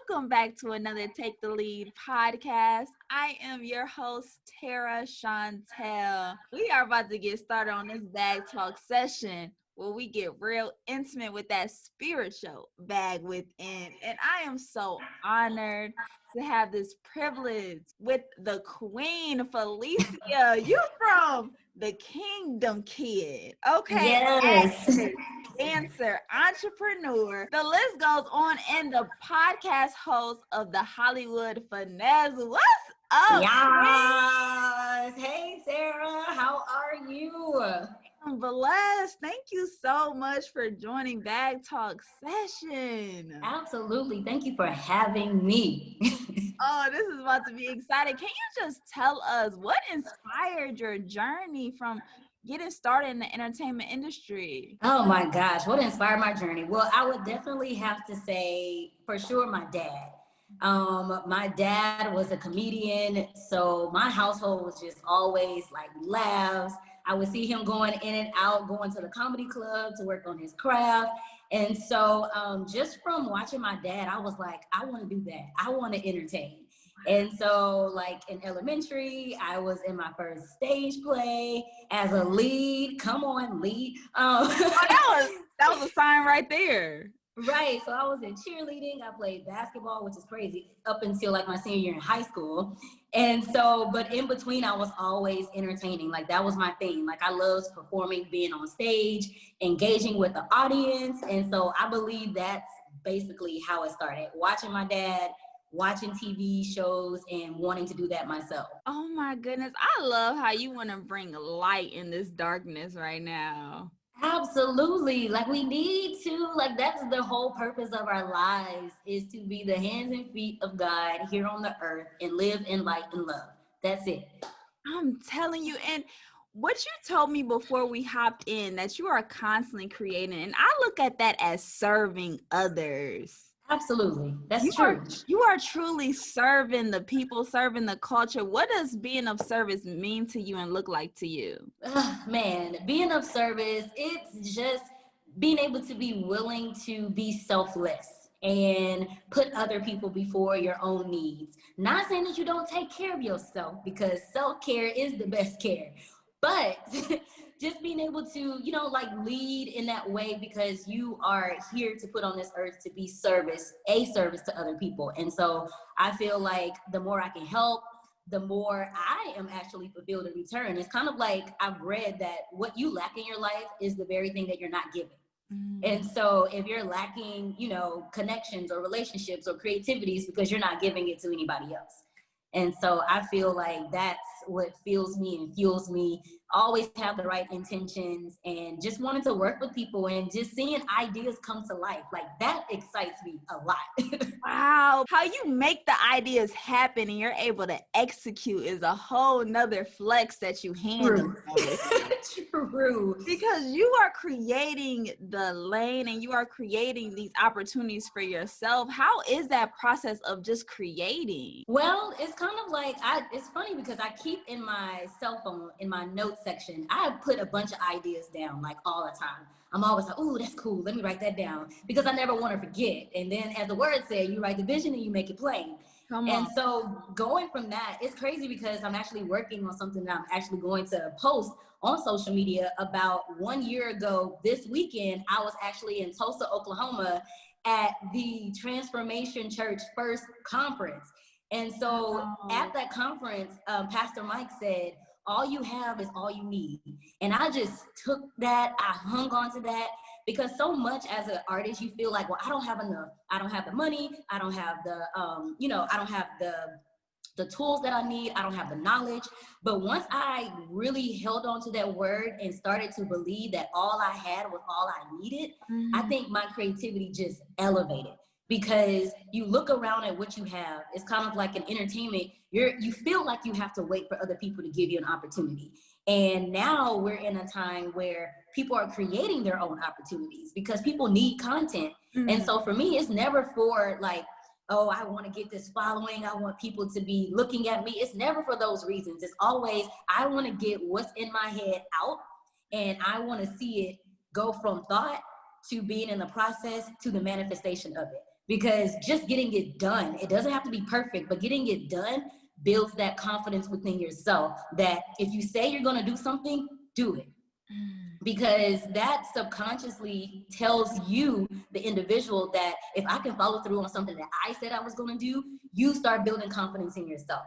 Welcome back to another Take the Lead podcast. I am your host, Tara Chantel. We are about to get started on this bag talk session where we get real intimate with that spiritual bag within. And I am so honored to have this privilege with the Queen Falecia. You from the Kingdom Kid, okay? Yes. Actress, dancer, entrepreneur. The list goes on, and the podcast host of the Hollywood Finesse. What's up, Yes. Hey, Sarah. How are you? I'm blessed. Thank you so much for joining Bag Talk Session. Absolutely. Thank you for having me. Oh, this is about to be exciting. Can you just tell us what inspired your journey from getting started in the entertainment industry? Oh my gosh, what inspired my journey? Well, I would definitely have to say for sure my dad. My dad was a comedian, so my household was just always like laughs. I would see him going in and out, going to the comedy club to work on his craft. And so just from watching my dad, I was like, I want to do that. I want to entertain. And so like in elementary, I was in my first stage play as a lead. Come on, lead. That was a sign right there. Right. So I was in cheerleading. I played basketball, which is crazy, up until like my senior year in high school. And so, but in between, I was always entertaining. Like that was my thing. Like I loved performing, being on stage, engaging with the audience. And so I believe that's basically how it started. Watching my dad, watching TV shows, and wanting to do that myself. Oh my goodness. I love how you want to bring light in this darkness right now. Absolutely. Like we need to, like that's the whole purpose of our lives, is to be the hands and feet of God here on the earth and live in light and love. That's it. I'm telling you. And what you told me before we hopped in, that you are constantly creating, and I look at that as serving others. Absolutely. That's true. You are truly serving the people, serving the culture. What does being of service mean to you and look like to you? Man, being of service, it's just being able to be willing to be selfless and put other people before your own needs. Not saying that you don't take care of yourself, because self-care is the best care, but just being able to, like lead in that way, because you are here to put on this earth to be a service to other people. And so I feel like the more I can help, the more I am actually fulfilled in return. It's kind of like I've read that what you lack in your life is the very thing that you're not giving. And so if you're lacking, connections or relationships or creativities, because you're not giving it to anybody else. And so I feel like that's what fills me and fuels me. Always have the right intentions and just wanting to work with people and just seeing ideas come to life. Like that excites me a lot. Wow. How you make the ideas happen and you're able to execute is a whole nother flex that you handle. True. Because you are creating the lane and you are creating these opportunities for yourself. How is that process of just creating? Well, it's kind of like, it's funny because I keep in my cell phone, in my notes section, I put a bunch of ideas down like all the time. I'm always like, oh, that's cool. Let me write that down, because I never want to forget. And then as the word said, you write the vision and you make it plain. And so going from that, it's crazy because I'm actually working on something that I'm actually going to post on social media. About 1 year ago this weekend, I was actually in Tulsa, Oklahoma at the Transformation Church First Conference. And so at that conference, Pastor Mike said, all you have is all you need. And I just took that, I hung on to that, because so much as an artist, you feel like, well, I don't have enough. I don't have the money. I don't have the, I don't have the tools that I need. I don't have the knowledge. But once I really held on to that word and started to believe that all I had was all I needed, I think my creativity just elevated. Because you look around at what you have, it's kind of like an entertainment. You feel like you have to wait for other people to give you an opportunity. And now we're in a time where people are creating their own opportunities because people need content. And so for me, it's never for like, oh, I want to get this following. I want people to be looking at me. It's never for those reasons. It's always, I want to get what's in my head out, and I want to see it go from thought to being in the process to the manifestation of it. because just getting it done, it doesn't have to be perfect, but getting it done builds that confidence within yourself that if you say you're going to do something, do it. Because that subconsciously tells you, the individual, that if I can follow through on something that I said I was going to do, you start building confidence in yourself.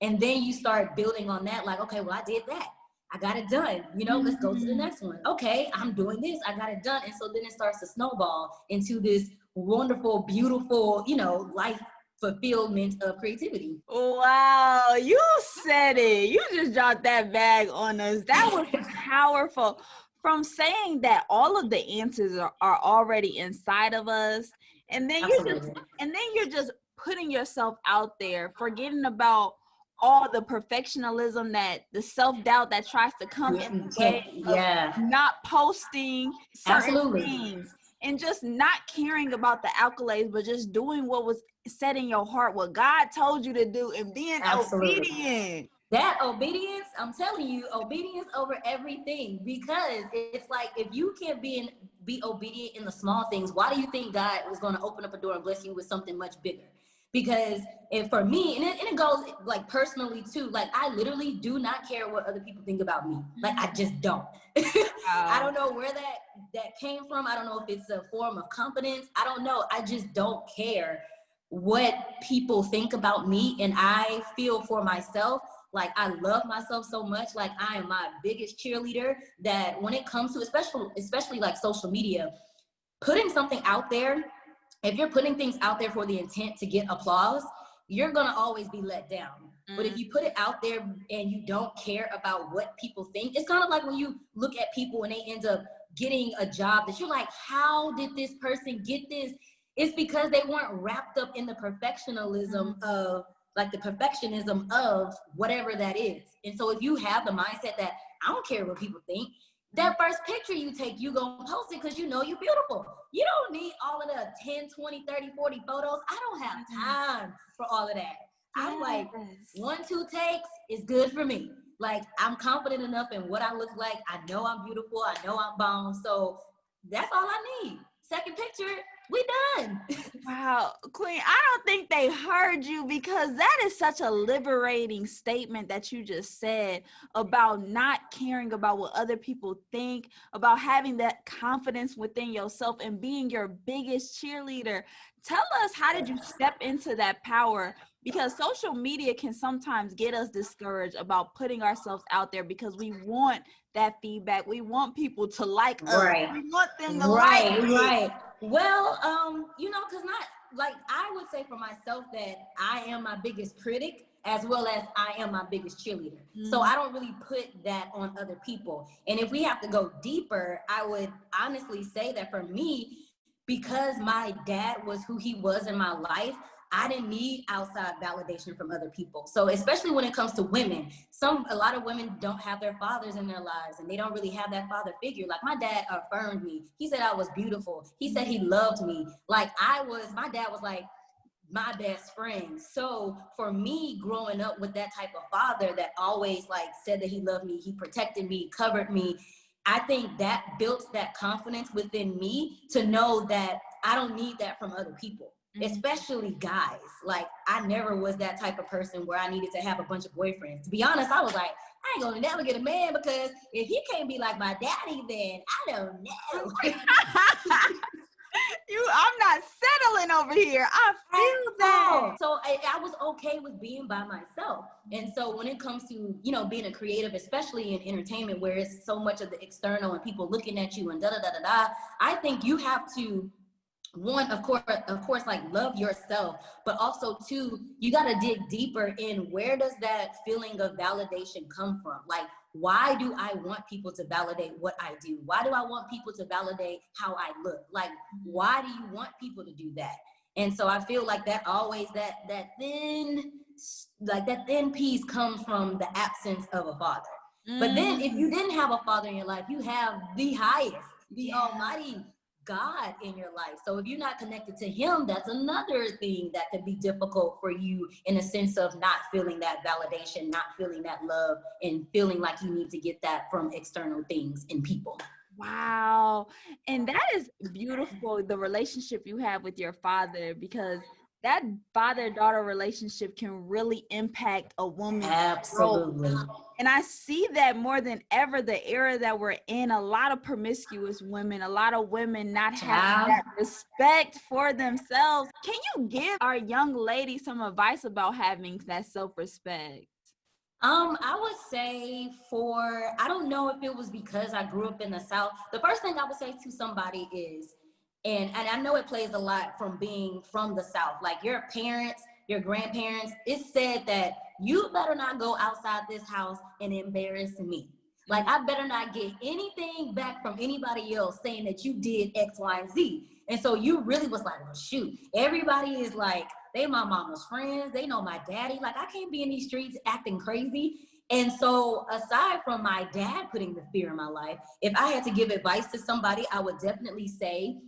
And then you start building on that, like, okay, well, I did that. I got it done. You know, let's go to the next one. Okay, I'm doing this. I got it done. And so then it starts to snowball into this wonderful, beautiful, you know, life fulfillment of creativity. Wow, you said it. You just dropped that bag on us. That was powerful. From saying that all of the answers are already inside of us, and then you're just putting yourself out there, forgetting about all the perfectionism, that the self-doubt that tries to come in the way of not posting certain things, and just not caring about the accolades, but just doing what was set in your heart, what God told you to do, and being obedient. That obedience, I'm telling you, obedience over everything. Because it's like, if you can't be obedient in the small things, why do you think God is going to open up a door and bless you with something much bigger? Because for me, and it goes like personally too, like I literally do not care what other people think about me. Like I just don't. I don't know where that came from. I don't know if it's a form of confidence. I don't know. I just don't care what people think about me. And I feel for myself, like I love myself so much. Like I am my biggest cheerleader, that when it comes to especially like social media, putting something out there, if you're putting things out there for the intent to get applause, you're going to always be let down. But if you put it out there and you don't care about what people think, it's kind of like when you look at people and they end up getting a job that you're like, how did this person get this? It's because they weren't wrapped up in the perfectionism of whatever that is. And so if you have the mindset that I don't care what people think, that first picture you take, you gonna post it because you know you're beautiful. You don't need all of the 10, 20, 30, 40 photos. I don't have time for all of that. I'm like, 1, 2 takes is good for me. Like, I'm confident enough in what I look like. I know I'm beautiful. I know I'm bomb. So that's all I need. Second picture, we done. Wow, Queen, I don't think they heard you, because that is such a liberating statement that you just said about not caring about what other people think, about having that confidence within yourself and being your biggest cheerleader. Tell us, how did you step into that power? Because social media can sometimes get us discouraged about putting ourselves out there, because we want that feedback. We want people to like us. We want them to like it. Well, you know, because not like, I would say for myself that I am my biggest critic as well as I am my biggest cheerleader. So I don't really put that on other people. And if we have to go deeper, I would honestly say that for me, because my dad was who he was in my life, I didn't need outside validation from other people. So especially when it comes to women, a lot of women don't have their fathers in their lives, and they don't really have that father figure. Like, my dad affirmed me. He said I was beautiful. He said he loved me. Like, my dad was like my best friend. So for me, growing up with that type of father that always like said that he loved me, he protected me, covered me, I think that built that confidence within me to know that I don't need that from other people. Especially guys. Like, I never was that type of person where I needed to have a bunch of boyfriends. To be honest, I was like, I ain't gonna never get a man, because if he can't be like my daddy, then I don't know. I'm not settling over here. I feel that. So I was okay with being by myself. And so when it comes to, you know, being a creative, especially in entertainment, where it's so much of the external and people looking at you and da-da-da-da-da, I think you have to, one, of course, like, love yourself, but also two, you got to dig deeper in, where does that feeling of validation come from? Like, why do I want people to validate what I do? Why do I want people to validate how I look? Like, why do you want people to do that? And so I feel like that always, that thin piece comes from the absence of a father. But then if you didn't have a father in your life, you have the highest, the almighty God in your life. So if you're not connected to him, that's another thing that could be difficult for you, in a sense of not feeling that validation, not feeling that love, and feeling like you need to get that from external things and people. Wow. And that is beautiful, the relationship you have with your father, because that father-daughter relationship can really impact a woman's growth. Absolutely. And I see that more than ever, the era that we're in, a lot of promiscuous women, a lot of women not having Child. that respect for themselves. Can you give our young ladies some advice about having that self-respect? I would say I don't know if it was because I grew up in the South. The first thing I would say to somebody is, and I know it plays a lot from being from the South, like your parents, your grandparents, it said that you better not go outside this house and embarrass me. Like, I better not get anything back from anybody else saying that you did X, Y, and Z. And so you really was like, well, shoot, everybody is like, they my mama's friends. They know my daddy. Like, I can't be in these streets acting crazy. And so aside from my dad putting the fear in my life, if I had to give advice to somebody, I would definitely say,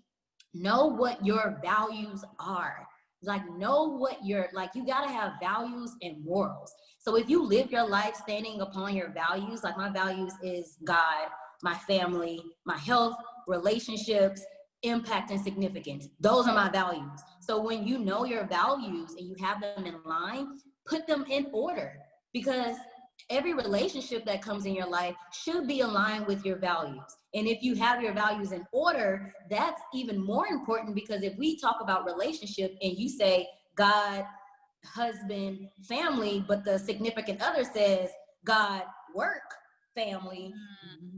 know what your values are. Like, know what you got to have values and morals. So if you live your life standing upon your values, like my values is God, my family, my health, relationships, impact, and significance. Those are my values. So when you know your values and you have them in line, put them in order, because every relationship that comes in your life should be aligned with your values. And if you have your values in order, that's even more important, because if we talk about relationship and you say God, husband, family, but the significant other says God, work, family,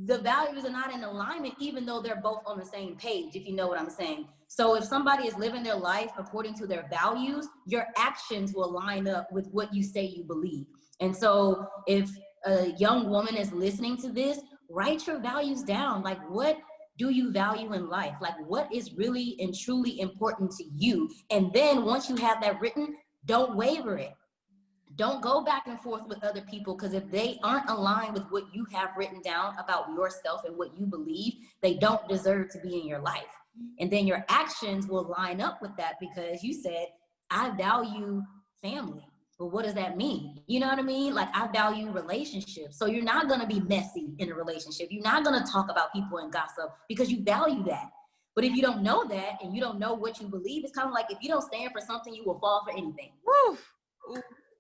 the values are not in alignment, even though they're both on the same page, if you know what I'm saying. So if somebody is living their life according to their values, your actions will line up with what you say you believe. And so if a young woman is listening to this, write your values down. Like, what do you value in life? Like, what is really and truly important to you? And then once you have that written, don't waver it. Don't go back and forth with other people, because if they aren't aligned with what you have written down about yourself and what you believe, they don't deserve to be in your life. And then your actions will line up with that, because you said, I value family. But what does that mean? You know what I mean? Like, I value relationships. So you're not going to be messy in a relationship. You're not going to talk about people and gossip, because you value that. But if you don't know that and you don't know what you believe, it's kind of like if you don't stand for something, you will fall for anything. Woo.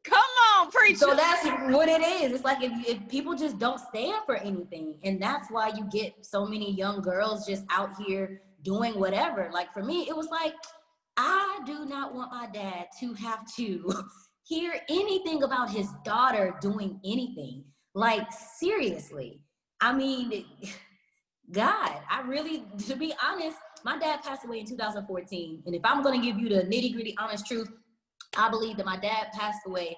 Come on, preacher. So that's what it is. It's like if people just don't stand for anything. And that's why you get so many young girls just out here doing whatever. Like, for me, it was like, I do not want my dad to have to hear anything about his daughter doing anything. Like, seriously. I mean, God, I really, to be honest, my dad passed away in 2014. And if I'm going to give you the nitty gritty honest truth, I believe that my dad passed away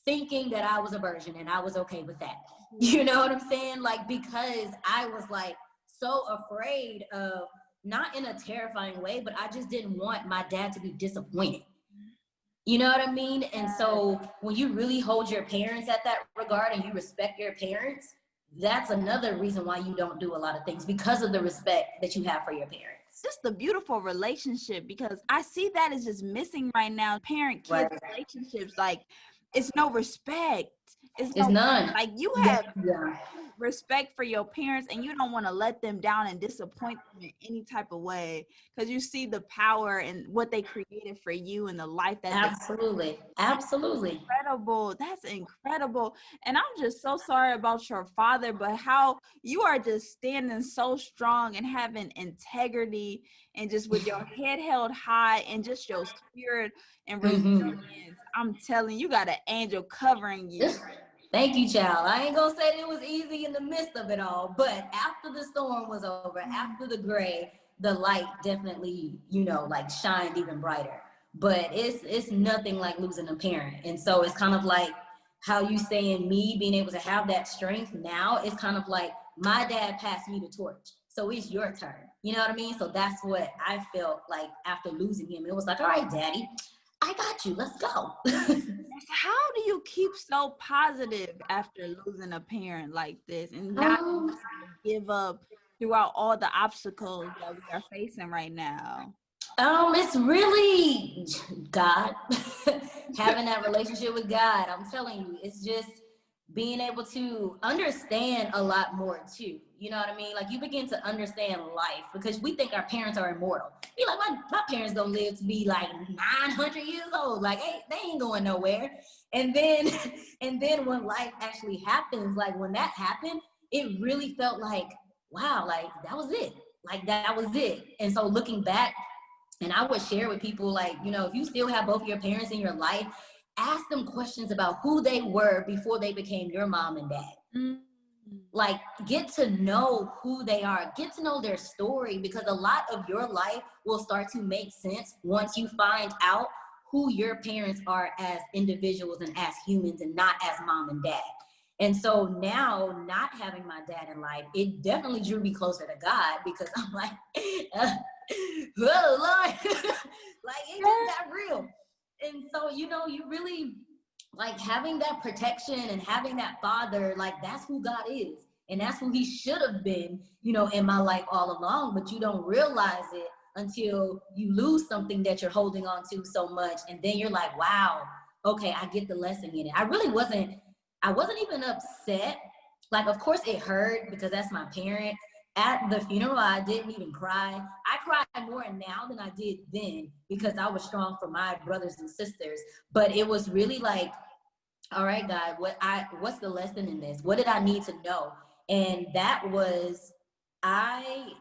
thinking that I was a virgin, and I was okay with that. You know what I'm saying? Like, because I was like so afraid of, not in a terrifying way, but I just didn't want my dad to be disappointed. You know what I mean? And so when you really hold your parents at that regard and you respect your parents, that's another reason why you don't do a lot of things, because of the respect that you have for your parents. Just a beautiful relationship, because I see that is just missing right now. Parent kid relationships, like, it's no respect. It's no none. like, you have respect for your parents, and you don't want to let them down and disappoint them in any type of way, because you see the power and what they created for you and the life that absolutely incredible. That's incredible. And I'm just so sorry about your father, but how you are just standing so strong and having integrity, and just with your head held high, and just your spirit and resilience. I'm telling you, got an angel covering you. Thank you, child. I ain't gonna say it was easy in the midst of it all, but after the storm was over, after the gray, the light definitely, like, shined even brighter. But it's nothing like losing a parent. And so it's kind of like how you saying me being able to have that strength now, it's kind of like my dad passed me the torch. So it's your turn. You know what I mean? So that's what I felt like after losing him. It was like, all right, daddy, I got you. Let's go. How do you keep so positive after losing a parent like this, and not give up throughout all the obstacles that we are facing right now? It's really God. Having that relationship with God. I'm telling you, it's just being able to understand a lot more too. You know what I mean? Like, you begin to understand life, because we think our parents are immortal. Be like, my parents gonna live to be like 900 years old. Like, hey, they ain't going nowhere. And then, and then when life actually happens, like when that happened, it really felt like, wow, like that was it. Like that was it. And so looking back, and I would share with people, like, you know, if you still have both your parents in your life, ask them questions about who they were before they became your mom and dad. Mm. Like, get to know who they are, get to know their story, because a lot of your life will start to make sense once you find out who your parents are as individuals and as humans, and not as mom and dad. And so now, not having my dad in life, it definitely drew me closer to God, because I'm like, whoa, Lord, like it just got real. And so, you know, you really, like, having that protection and having that father, like, that's who God is. And that's who he should have been, you know, in my life all along. But you don't realize it until you lose something that you're holding on to so much. And then you're like, wow, okay, I get the lesson in it. I wasn't even upset. Like, of course it hurt, because that's my parent. At the funeral, I didn't even cry. I cry more now than I did then, because I was strong for my brothers and sisters. But it was really like, all right, God, what's the lesson in this? What did I need to know? And that was, I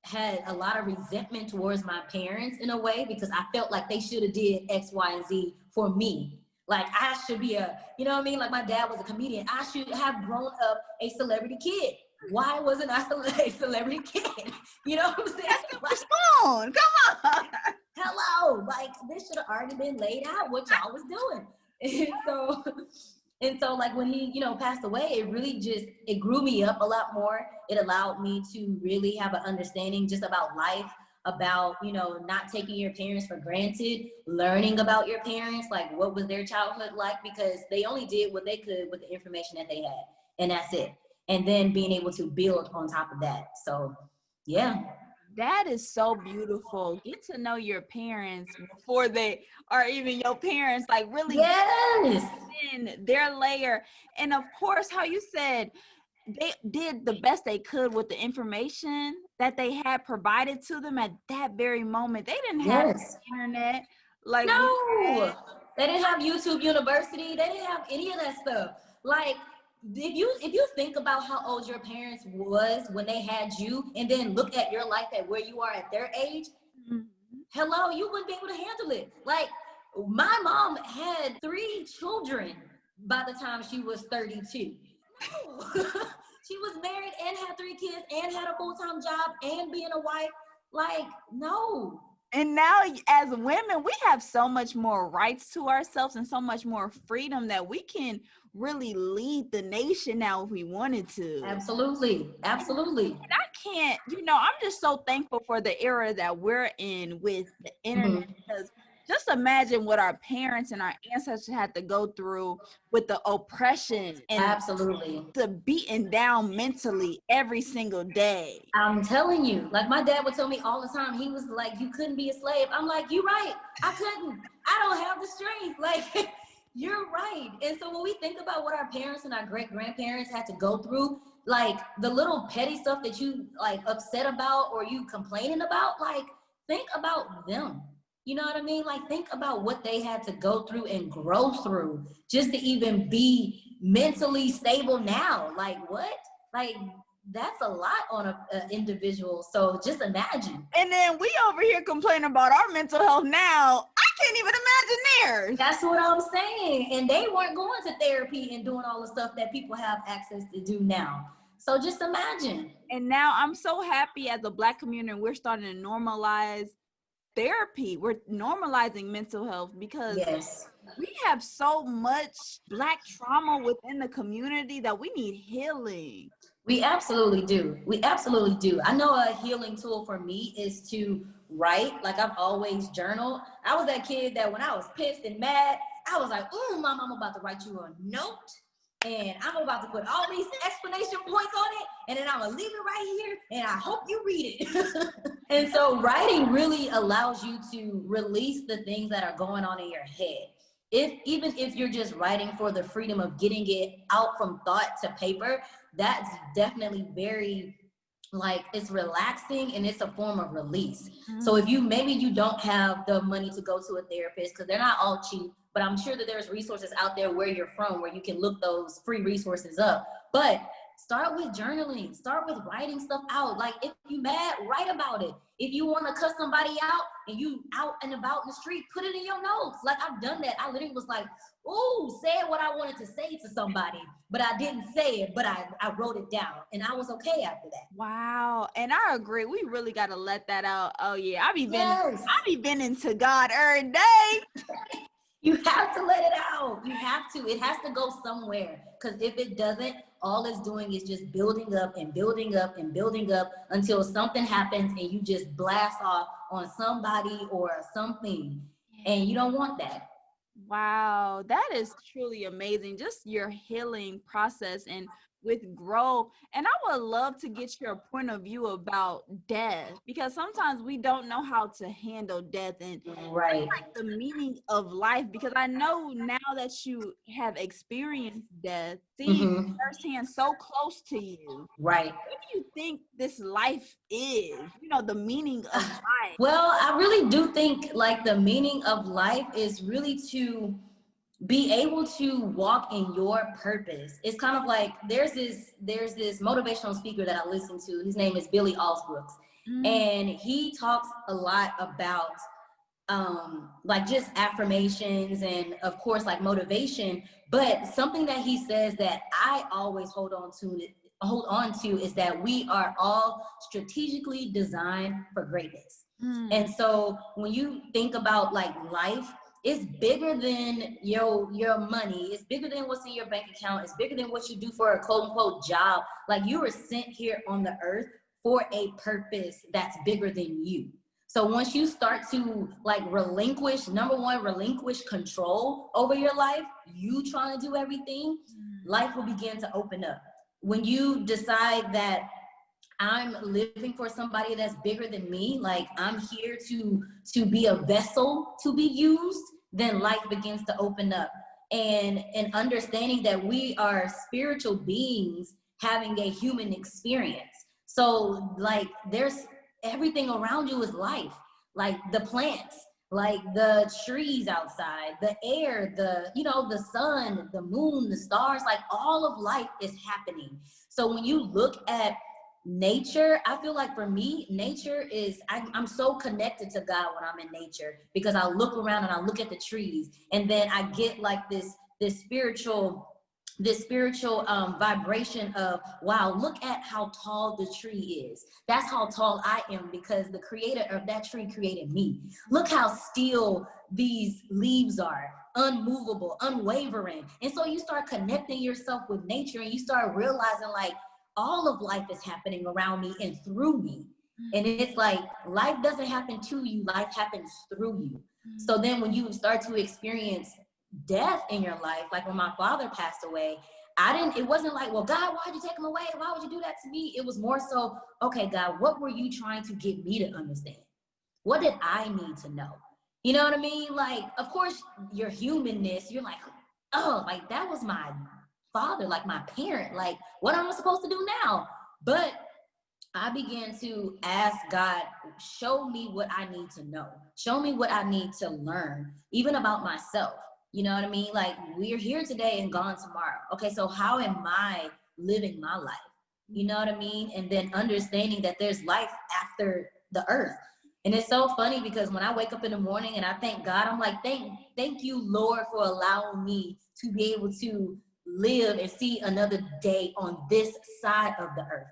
had a lot of resentment towards my parents in a way, because I felt like they should have did X, Y, and Z for me. Like, I should be you know what I mean? Like, my dad was a comedian. I should have grown up a celebrity kid. Why wasn't I a celebrity kid? You know what I'm saying? Like, respond. Come on. Hello. Like, this should have already been laid out, what y'all was doing. And so like, when he, you know, passed away, it really just, it grew me up a lot more. It allowed me to really have an understanding just about life, about, you know, not taking your parents for granted, learning about your parents, like what was their childhood like, because they only did what they could with the information that they had, and that's it. And then being able to build on top of that. So yeah. That is so beautiful. Get to know your parents before they are even your parents, like really Yes. in their layer. And of course, how you said they did the best they could with the information that they had provided to them at that very moment. They didn't have Yes. the internet like we No, had. they didn't have YouTube University. They didn't have any of that stuff. Like, if you think about how old your parents was when they had you, and then look at your life at where you are at their age, hello, you wouldn't be able to handle it. Like, my mom had 3 children by the time she was 32. No. She was married and had 3 kids and had a full-time job and being a wife. Like, no. And now as women, we have so much more rights to ourselves and so much more freedom that we can really lead the nation now if we wanted to. Absolutely. Absolutely. And I can't, you know, I'm just so thankful for the era that we're in with the internet, because just imagine what our parents and our ancestors had to go through with the oppression and Absolutely. the beating down mentally every single day. I'm telling you, like, my dad would tell me all the time, he was like, you couldn't be a slave. I'm like, you're right. I couldn't. I don't have the strength. Like, you're right. And so when we think about what our parents and our great-grandparents had to go through, like, the little petty stuff that you, like, upset about or you complaining about, like, think about them. You know what I mean? Like, think about what they had to go through and grow through just to even be mentally stable now. Like, what? Like, that's a lot on an individual. So just imagine. And then we over here complaining about our mental health now. I can't even imagine theirs. That's what I'm saying. And they weren't going to therapy and doing all the stuff that people have access to do now. So just imagine. And now I'm so happy as a Black community, we're starting to normalize therapy. We're normalizing mental health, because yes, we have so much Black trauma within the community that we need healing. We absolutely do. We absolutely do. I know a healing tool for me is to write. Like, I've always journaled. I was that kid that when I was pissed and mad, I was like, oh, Mom, I'm about to write you a note. And I'm about to put all these explanation points on it. And then I'm going to leave it right here. And I hope you read it. And so writing really allows you to release the things that are going on in your head. Even if you're just writing for the freedom of getting it out from thought to paper, that's definitely very like it's relaxing and it's a form of release. So Mm. if you maybe you don't have the money to go to a therapist, because they're not all cheap, but I'm sure that there's resources out there where you're from where you can look those free resources up. But start with journaling, start with writing stuff out. Like if you mad, write about it. If you want to cuss somebody out and you out and about in the street, put it in your notes. Like I've done that. I literally was like, ooh, said what I wanted to say to somebody, but I didn't say it, but I wrote it down and I was okay after that. Wow. And I agree. We really got to let that out. Oh yeah. Yes. I be venting to God every day. You have to let it out. You have to. It has to go somewhere. Because if it doesn't, all it's doing is just building up and building up and building up until something happens and you just blast off on somebody or something. And you don't want that. Wow, that is truly amazing. Just your healing process and with growth. And I would love to get your point of view about death because sometimes we don't know how to handle death and Right. like the meaning of life. Because I know now that you have experienced death, seeing Mm-hmm. firsthand so close to you, Right. what do you think this life is? You know, the meaning of life. Well, I really do think like the meaning of life is really to be able to walk in your purpose. It's kind of like there's this motivational speaker that I listen to. His name is Billy Alsbrooks, Mm, and he talks a lot about like just affirmations and of course like motivation. But something that he says that I always hold on to is that we are all strategically designed for greatness. mm, And so when you think about like life, it's bigger than your money. It's bigger than what's in your bank account. It's bigger than what you do for a quote unquote job. Like you were sent here on the earth for a purpose that's bigger than you. So once you start to like relinquish, number one, relinquish control over your life, you trying to do everything, mm. life will begin to open up. When you decide that I'm living for somebody that's bigger than me, like I'm here to be a vessel to be used, then life begins to open up. And understanding that we are spiritual beings having a human experience. So like there's everything around you is life, like the plants, like the trees outside, the air, the sun, the moon, the stars, like all of life is happening. So when you look at nature, I feel like for me nature is I'm so connected to God when I'm in nature, because I look around and I look at the trees and then I get like this spiritual vibration of, wow, look at how tall the tree is. That's how tall I am because the creator of that tree created me. Look how still these leaves are, unmovable, unwavering. And so you start connecting yourself with nature and you start realizing like all of life is happening around me and through me. And it's like life doesn't happen to you, life happens through you. So then when you start to experience death in your life, like when my father passed away, it wasn't like, well, God, why'd you take him away? Why would you do that to me? It was more so, okay, God, what were you trying to get me to understand? What did I need to know? You know what I mean? Like, of course, your humanness, you're like, oh, like that was my father, like my parent, like what am I supposed to do now? But I began to ask God, show me what I need to know. Show me what I need to learn, even about myself. You know what I mean? Like we're here today and gone tomorrow. Okay, so how am I living my life? You know what I mean? And then understanding that there's life after the earth. And it's so funny because when I wake up in the morning and I thank God, I'm like, thank you, Lord, for allowing me to be able to live and see another day on this side of the earth,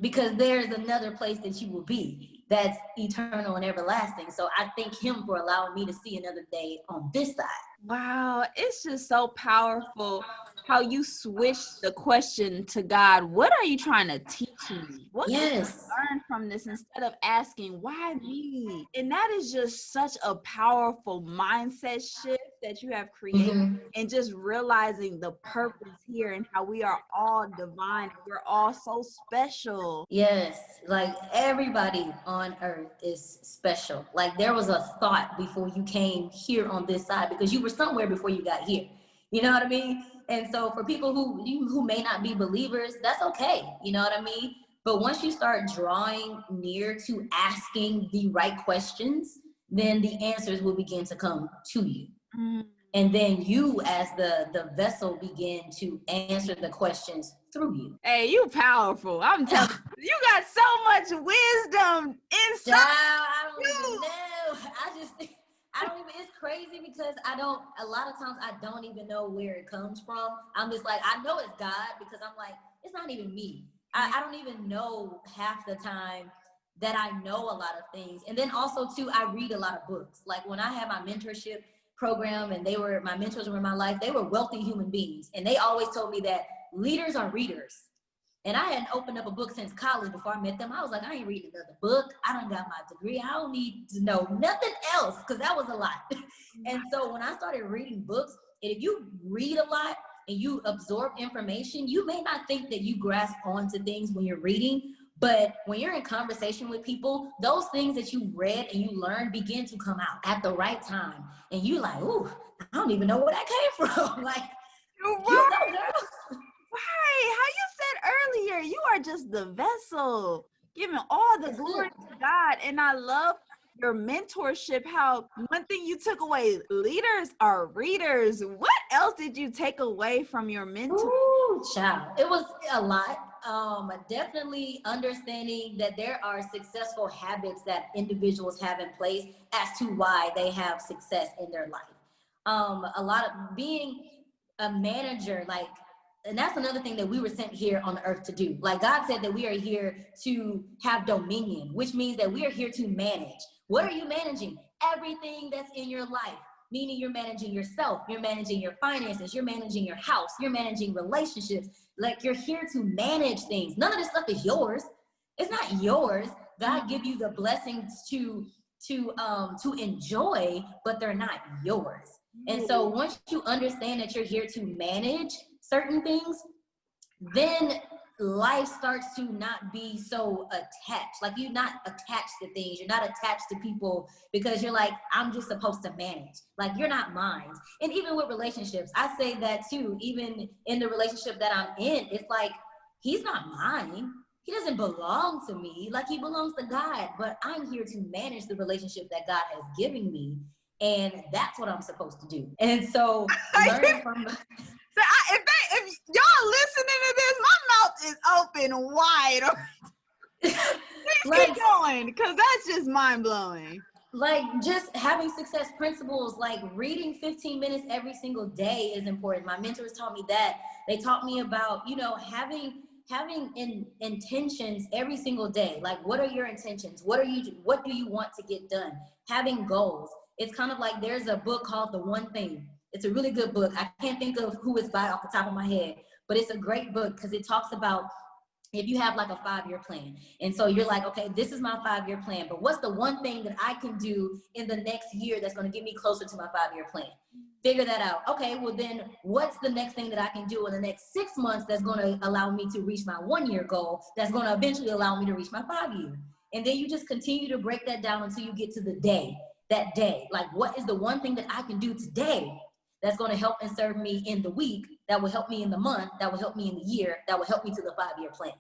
because there's another place that you will be that's eternal and everlasting. So I thank him for allowing me to see another day on this side. Wow, it's just so powerful how you switch the question to God. What are you trying to teach me? What can Yes. I learn from this instead of asking, why me? And that is just such a powerful mindset shift that you have created. Mm-hmm. And just realizing the purpose here and how we are all divine. We're all so special. Yes, like everybody on earth is special. Like there was a thought before you came here on this side because you were somewhere before you got here. You know what I mean? And so for people who may not be believers, that's okay. You know what I mean? But once you start drawing near to asking the right questions, then the answers will begin to come to you. And then you, as the vessel, begin to answer the questions through you. Hey, you powerful. I'm telling you, you got so much wisdom inside. Child, I don't even know. I don't even, it's crazy because a lot of times I don't even know where it comes from. I'm just like, I know it's God because I'm like, it's not even me. I don't even know half the time that I know a lot of things. And then also too, I read a lot of books. Like when I had my mentorship program and my mentors were in my life, they were wealthy human beings. And they always told me that leaders are readers. And I hadn't opened up a book since college before I met them. I was like, I ain't reading another book. I done got my degree. I don't need to know nothing else because that was a lot. And so when I started reading books, and if you read a lot and you absorb information, you may not think that you grasp onto things when you're reading, but when you're in conversation with people, those things that you read and you learned begin to come out at the right time. And you like, ooh, I don't even know where that came from. Like, you know, girl. Right, how you said earlier, you are just the vessel, giving all the glory to God. And I love your mentorship, how one thing you took away, leaders are readers. What else did you take away from your mentor? Ooh, child. It was a lot. Definitely understanding that there are successful habits that individuals have in place as to why they have success in their life. A lot of being a manager, like, and that's another thing that we were sent here on the earth to do. Like God said that we are here to have dominion, which means that we are here to manage. What are you managing? Everything that's in your life, meaning you're managing yourself, you're managing your finances, you're managing your house, you're managing relationships. Like you're here to manage things. None of this stuff is yours. It's not yours. God give you the blessings to enjoy, but they're not yours. And so once you understand that you're here to manage certain things, then life starts to not be so attached. Like you're not attached to things. You're not attached to people because you're like, I'm just supposed to manage. Like you're not mine. And even with relationships, I say that too. Even in the relationship that I'm in, it's like, he's not mine. He doesn't belong to me. Like he belongs to God, but I'm here to manage the relationship that God has given me. And that's what I'm supposed to do. And so learning from... So if y'all listening to this, my mouth is open wide. Please keep going, because that's just mind-blowing. Like just having success principles, like reading 15 minutes every single day is important. My mentors taught me that. They taught me about, you know, having intentions every single day. Like, what are your intentions? What do you want to get done? Having goals. It's kind of like there's a book called The One Thing. It's a really good book. I can't think of who it's by off the top of my head, but it's a great book because it talks about if you have like a 5-year plan. And so you're like, okay, this is my 5-year plan, but what's the one thing that I can do in the next year that's going to get me closer to my 5-year plan? Figure that out. Okay, well then what's the next thing that I can do in the next 6 months that's going to allow me to reach my 1-year goal that's going to eventually allow me to reach my 5-year? And then you just continue to break that down until you get to the day, that day. Like, what is the one thing that I can do today that's going to help and serve me in the week, that will help me in the month, that will help me in the year, that will help me to the 5-year plan?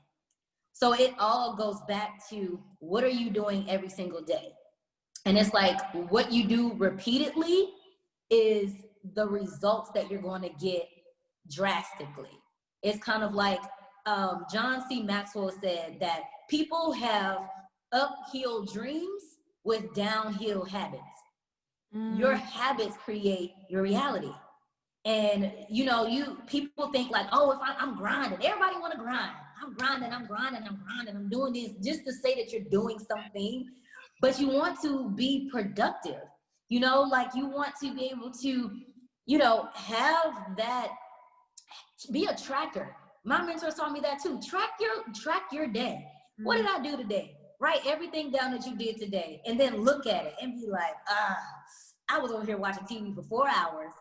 So it all goes back to, what are you doing every single day? And it's like, what you do repeatedly is the results that you're going to get drastically. It's kind of like John C. Maxwell said that people have uphill dreams with downhill habits. Your habits create your reality. And you know, people think like, oh, if I'm grinding, everybody want to grind. I'm grinding, I'm doing this just to say that you're doing something, but you want to be productive. You know, like you want to be able to, you know, have that, be a tracker. My mentors taught me that too. Track your day. What did I do today? Write everything down that you did today, and then look at it and be like, I was over here watching TV for 4 hours.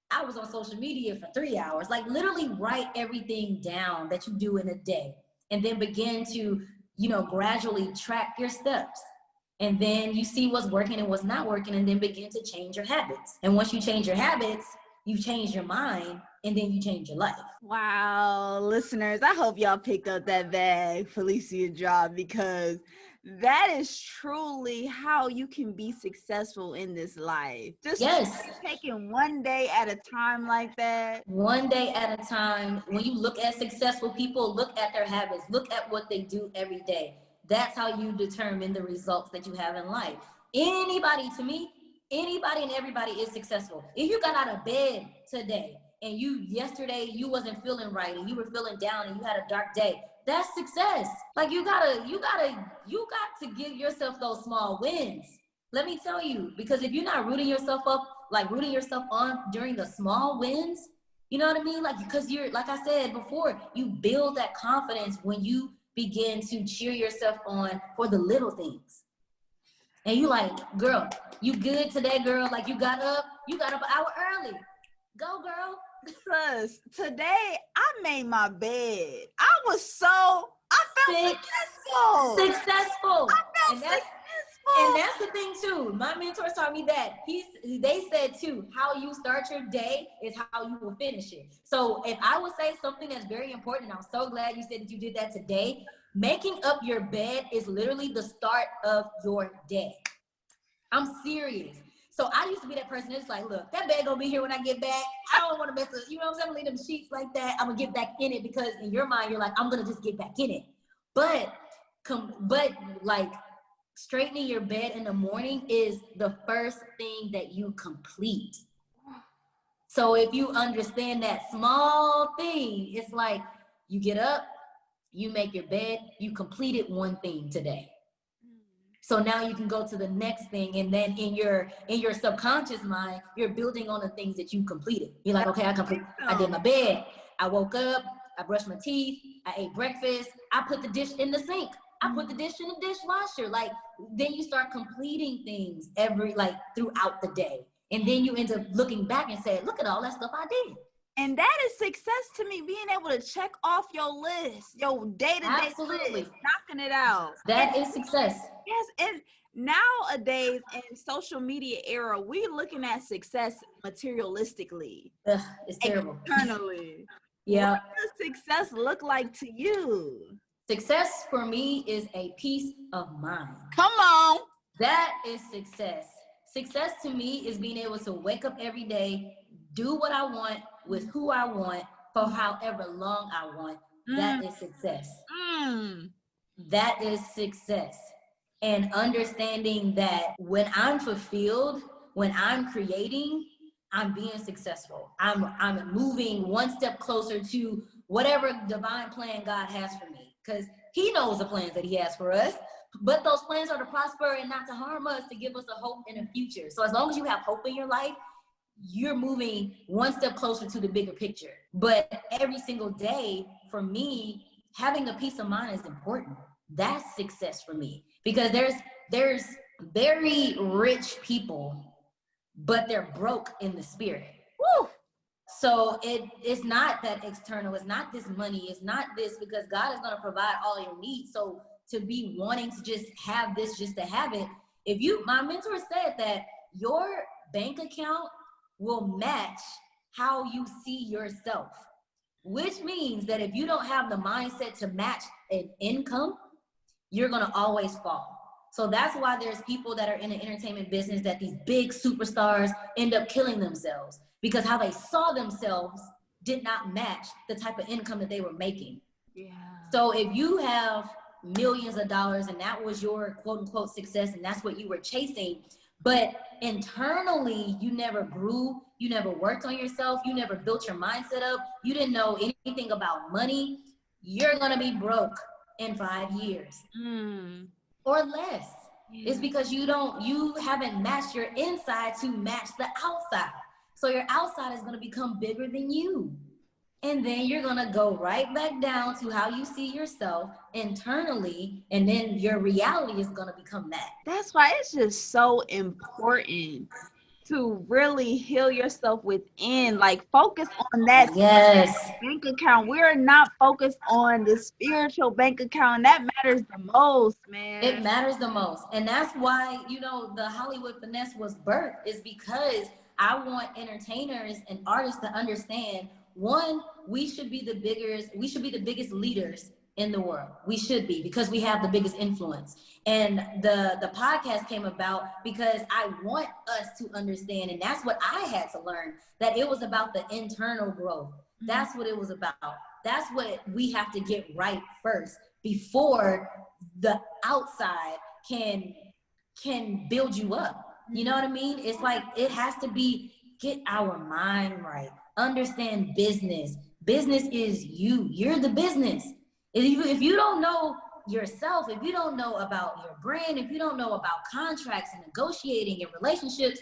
I was on social media for 3 hours. Like literally write everything down that you do in a day, and then begin to, you know, gradually track your steps. And then you see what's working and what's not working, and then begin to change your habits. And once you change your habits, you change your mind, and then you change your life. Wow, listeners, I hope y'all picked up that bag Falecia dropped, because that is truly how you can be successful in this life. Just Yes. taking one day at a time like that. One day at a time. When you look at successful people, look at their habits, look at what they do every day. That's how you determine the results that you have in life. Anybody, to me, anybody and everybody is successful. If you got out of bed today and yesterday you wasn't feeling right and you were feeling down and you had a dark day, that's success. Like you got to give yourself those small wins. Let me tell you, because if you're not rooting yourself up, like rooting yourself on during the small wins, you know what I mean? Like, because you're, like I said before, you build that confidence when you begin to cheer yourself on for the little things. And you like, girl, you good today, girl? Like you got up an hour early. Go, girl. Because today I made my bed. I felt successful. Successful. I felt successful. And that's the thing too. My mentors taught me that. They said too, how you start your day is how you will finish it. So if I would say something that's very important, I'm so glad you said that you did that today. Making up your bed is literally the start of your day. I'm serious. So I used to be that person that's like, look, that bed gonna be here when I get back. I don't want to mess up. You know what I'm saying? Leave them sheets like that. I'm gonna get back in it, because in your mind you're like, I'm gonna just get back in it. But like, straightening your bed in the morning is the first thing that you complete. So if you understand that small thing, it's like you get up, you make your bed, you completed one thing today. So now you can go to the next thing, and then in your subconscious mind, you're building on the things that you completed. You're like, okay, I did my bed, I woke up, I brushed my teeth, I ate breakfast, I put the dish in the sink, I put the dish in the dishwasher. Like, then you start completing things throughout the day. And then you end up looking back and say, look at all that stuff I did. And that is success to me, being able to check off your list, your day-to-day list, knocking it out. That is success. Yes, and nowadays in social media era, we're looking at success materialistically. It's terrible. Externally. Yeah. What does success look like to you? Success for me is a peace of mind. Come on. That is success. Success to me is being able to wake up every day, do what I want with who I want for however long I want. That is success. That is success. And understanding that when I'm fulfilled, when I'm creating, I'm being successful. I'm moving one step closer to whatever divine plan God has for me. Because he knows the plans that he has for us. But those plans are to prosper and not to harm us, to give us a hope in the future. So as long as you have hope in your life, you're moving one step closer to the bigger picture. But every single day, for me, having a peace of mind is important. That's success for me. Because there's very rich people, but they're broke in the spirit. Woo! So it's not that external. It's not this money. It's not this, because God is going to provide all your needs. So to be wanting to just have this just to have it, my mentor said that your bank account will match how you see yourself, which means that if you don't have the mindset to match an income, you're going to always fall. So that's why there's people that are in the entertainment business, that these big superstars end up killing themselves, because how they saw themselves did not match the type of income that they were making. Yeah. So if you have millions of dollars and that was your quote unquote success and that's what you were chasing, but internally you never grew, you never worked on yourself, you never built your mindset up, you didn't know anything about money, you're going to be broke in 5 years or less. Yeah. It's because you haven't matched your inside to match the outside. So your outside is going to become bigger than you. And then you're going to go right back down to how you see yourself internally. And then your reality is going to become that. That's why it's just so important to really heal yourself within. Like, focus on that bank account. We're not focused on the spiritual bank account. That matters the most, man. It matters the most. And that's why, the Hollywood finesse was birthed, is because I want entertainers and artists to understand, one, we should be the biggest leaders in the world. We should be, because we have the biggest influence. And the podcast came about because I want us to understand, and that's what I had to learn, that it was about the internal growth. That's what it was about. That's what we have to get right first before the outside can build you up. You know what I mean? It's like, it has to be, get our mind right, understand business. Business is you. You're the business. If you don't know yourself, if you don't know about your brand, if you don't know about contracts and negotiating and relationships,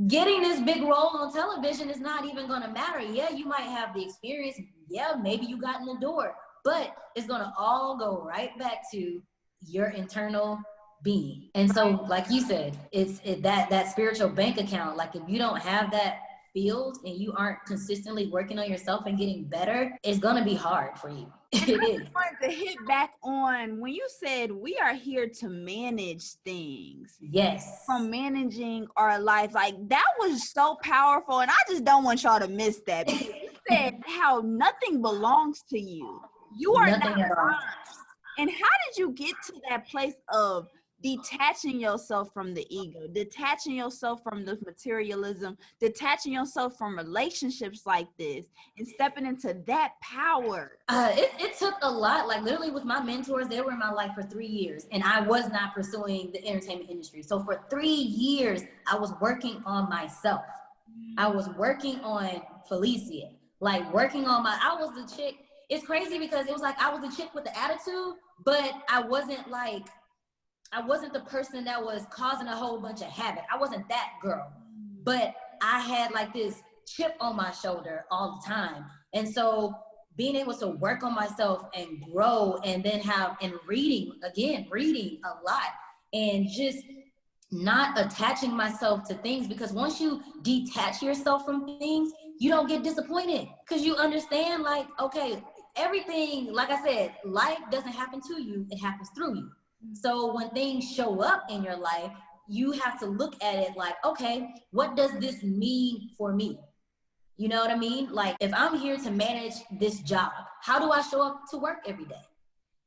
getting this big role on television is not even going to matter. Yeah, you might have the experience. Yeah, maybe you got in the door, but it's going to all go right back to your internal being. And so, like you said, it's that spiritual bank account. Like, if you don't have that field and you aren't consistently working on yourself and getting better, it's going to be hard for you. It is. I wanted to hit back on when you said we are here to manage things. Yes. From managing our life. Like, that was so powerful. And I just don't want y'all to miss that. Because you said how nothing belongs to you. You are Nothing not at all. And how did you get to that place of detaching yourself from the ego, detaching yourself from the materialism, detaching yourself from relationships like this, and stepping into that power? It took a lot. Like, literally with my mentors, they were in my life for 3 years, and I was not pursuing the entertainment industry. So for 3 years, I was working on myself. I was working on Falecia, like working on I was the chick. It's crazy because it was like I was the chick with the attitude, but I wasn't the person that was causing a whole bunch of havoc. I wasn't that girl, but I had like this chip on my shoulder all the time. And so being able to work on myself and grow, and then reading a lot, and just not attaching myself to things, because once you detach yourself from things, you don't get disappointed, because you understand, like, okay, everything, like I said, life doesn't happen to you, it happens through you. So when things show up in your life, you have to look at it like, okay, what does this mean for me? You know what I mean? Like, if I'm here to manage this job, how do I show up to work every day?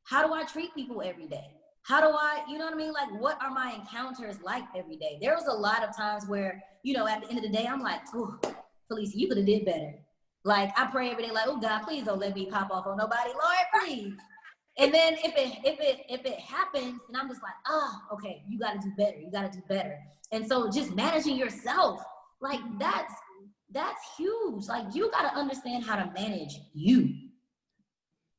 How do I treat people every day? How do I, you know what I mean? Like, what are my encounters like every day? There was a lot of times where, you know, at the end of the day, I'm like, oh, Falecia, you could have did better. Like, I pray every day, like, oh God, please don't let me pop off on nobody, Lord, please. And then if it happens, and I'm just like, okay, you got to do better. You got to do better. And so just managing yourself, like, that's huge. Like, you got to understand how to manage you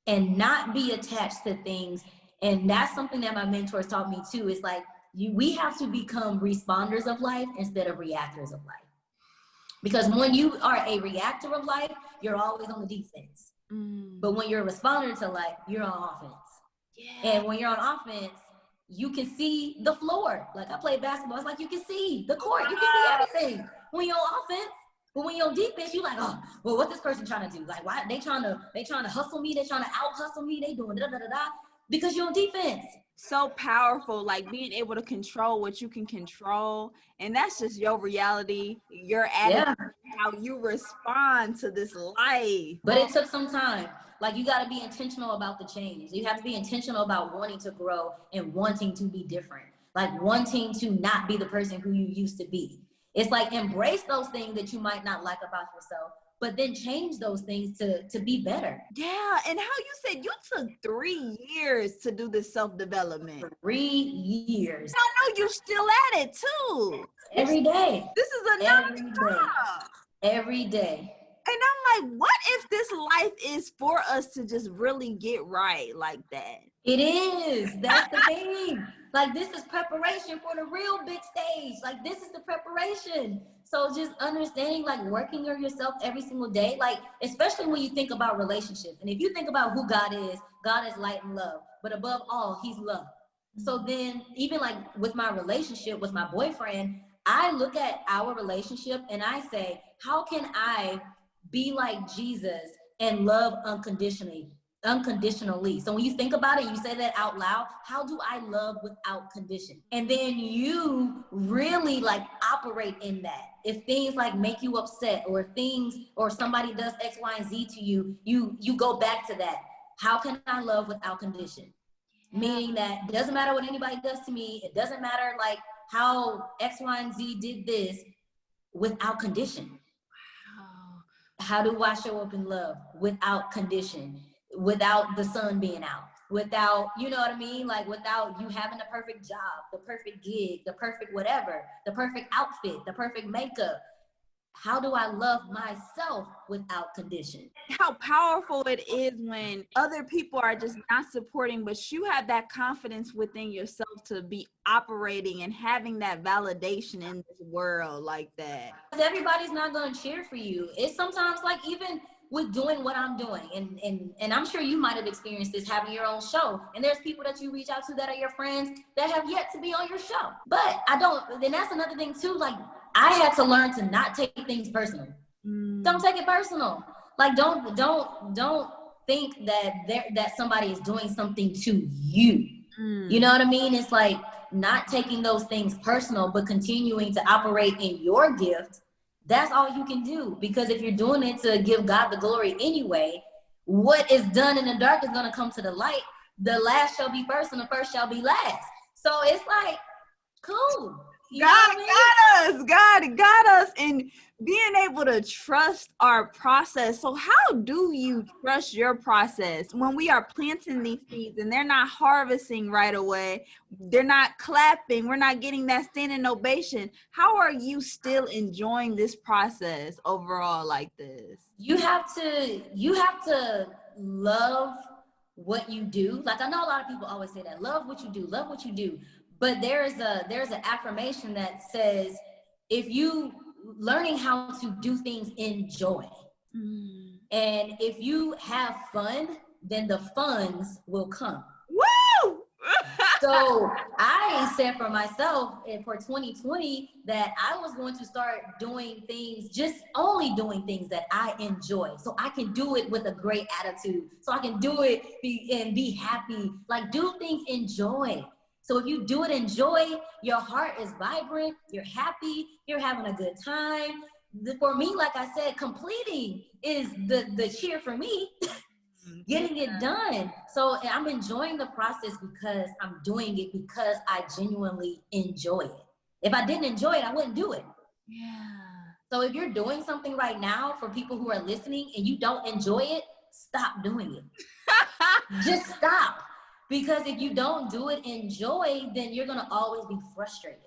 and not be attached to things. And that's something that my mentors taught me too. Is like, we have to become responders of life instead of reactors of life. Because when you are a reactor of life, you're always on the defense. But when you're a responder to life, you're on offense. Yeah. And when you're on offense, you can see the floor. Like, I played basketball. It's like you can see the court. You can see everything when you're on offense. But when you're on defense, you're like, oh, well, what this person trying to do? Like, why they trying to hustle me? They trying to out hustle me. They doing da da da da. Because you're on defense. So powerful, like being able to control what you can control. And that's just your reality, your attitude, how you respond to this life. But it took some time. Like, you got to be intentional about the change. You have to be intentional about wanting to grow and wanting to be different. Like, wanting to not be the person who you used to be. It's like, embrace those things that you might not like about yourself, but then change those things to be better. Yeah, and how you said you took 3 years to do this self-development. 3 years. I know you're still at it too. Every day. This is another job. Every day. And I'm like, what if this life is for us to just really get right like that? It is. That's the thing. Like, this is preparation for the real big stage. Like, this is the preparation. So just understanding, like, working on yourself every single day, like, especially when you think about relationships. And if you think about who God is light and love. But above all, he's love. So then, even like with my relationship with my boyfriend, I look at our relationship and I say, how can I be like Jesus and love unconditionally? unconditionally. So when you think about it, you say that out loud, how do I love without condition? And then you really like operate in that. If things like make you upset, or things, or somebody does X, Y, and Z to you, you go back to that. How can I love without condition? Yeah. Meaning that it doesn't matter what anybody does to me. It doesn't matter like how X, Y, and Z did this, without condition. Wow. How do I show up in love without condition? Without the sun being out, without, you know what I mean? Like without you having the perfect job, the perfect gig, the perfect whatever, the perfect outfit, the perfect makeup. How do I love myself without condition? How powerful it is when other people are just not supporting, but you have that confidence within yourself to be operating and having that validation in this world like that. Because everybody's not going to cheer for you. It's sometimes like even with doing what I'm doing, and I'm sure you might have experienced this, having your own show, and there's people that you reach out to that are your friends that have yet to be on your show. But I don't, then that's another thing too, like I had to learn to not take things personal. Don't take it personal. Like don't think that somebody is doing something to you. You know what I mean? It's like not taking those things personal, but continuing to operate in your gift. That's all you can do, because if you're doing it to give God the glory anyway, what is done in the dark is going to come to the light. The last shall be first and the first shall be last. So it's like, cool. God got us. God got us in being able to trust our process. So how do you trust your process when we are planting these seeds and they're not harvesting right away? They're not clapping. We're not getting that standing ovation. How are you still enjoying this process overall like this? You have to love what you do. Like I know a lot of people always say that, love what you do, love what you do. But there's an affirmation that says, if you learning how to do things in joy, and if you have fun, then the funds will come. Woo! So I said for myself and for 2020 that I was going to start doing things, just only doing things that I enjoy. So I can do it with a great attitude. So I can do it and be happy. Like do things in joy. So if you do it in joy, your heart is vibrant, you're happy, you're having a good time. For me, like I said, completing is the cheer for me. Getting it done. So I'm enjoying the process because I'm doing it because I genuinely enjoy it. If I didn't enjoy it, I wouldn't do it. Yeah. So if you're doing something right now, for people who are listening and you don't enjoy it, stop doing it. Just stop. Because if you don't do it in joy, then you're going to always be frustrated.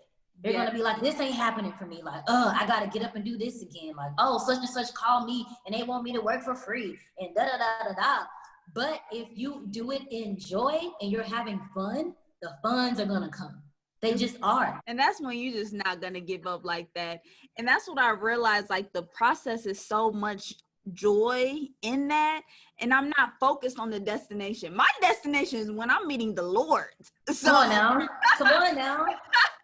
You're going to be like, this ain't happening for me. Like, oh, I got to get up and do this again. Like, oh, such and such called me and they want me to work for free and da-da-da-da-da. But if you do it in joy and you're having fun, the funds are going to come. They just are. And that's when you're just not going to give up like that. And that's what I realized, like the process is so much joy in that. And I'm not focused on the destination. My destination is when I'm meeting the Lord. So come on now.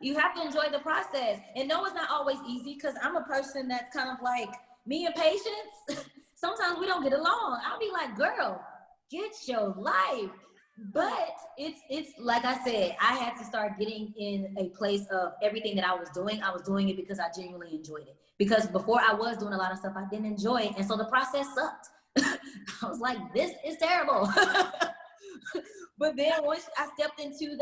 You have to enjoy the process. And no, it's not always easy, because I'm a person that's kind of like me and patience. Sometimes we don't get along. I'll be like, girl, get your life. But it's like I said, I had to start getting in a place of everything that I was doing it because I genuinely enjoyed it. Because before I was doing a lot of stuff I didn't enjoy, and so the process sucked. I was like, this is terrible. But then once I stepped into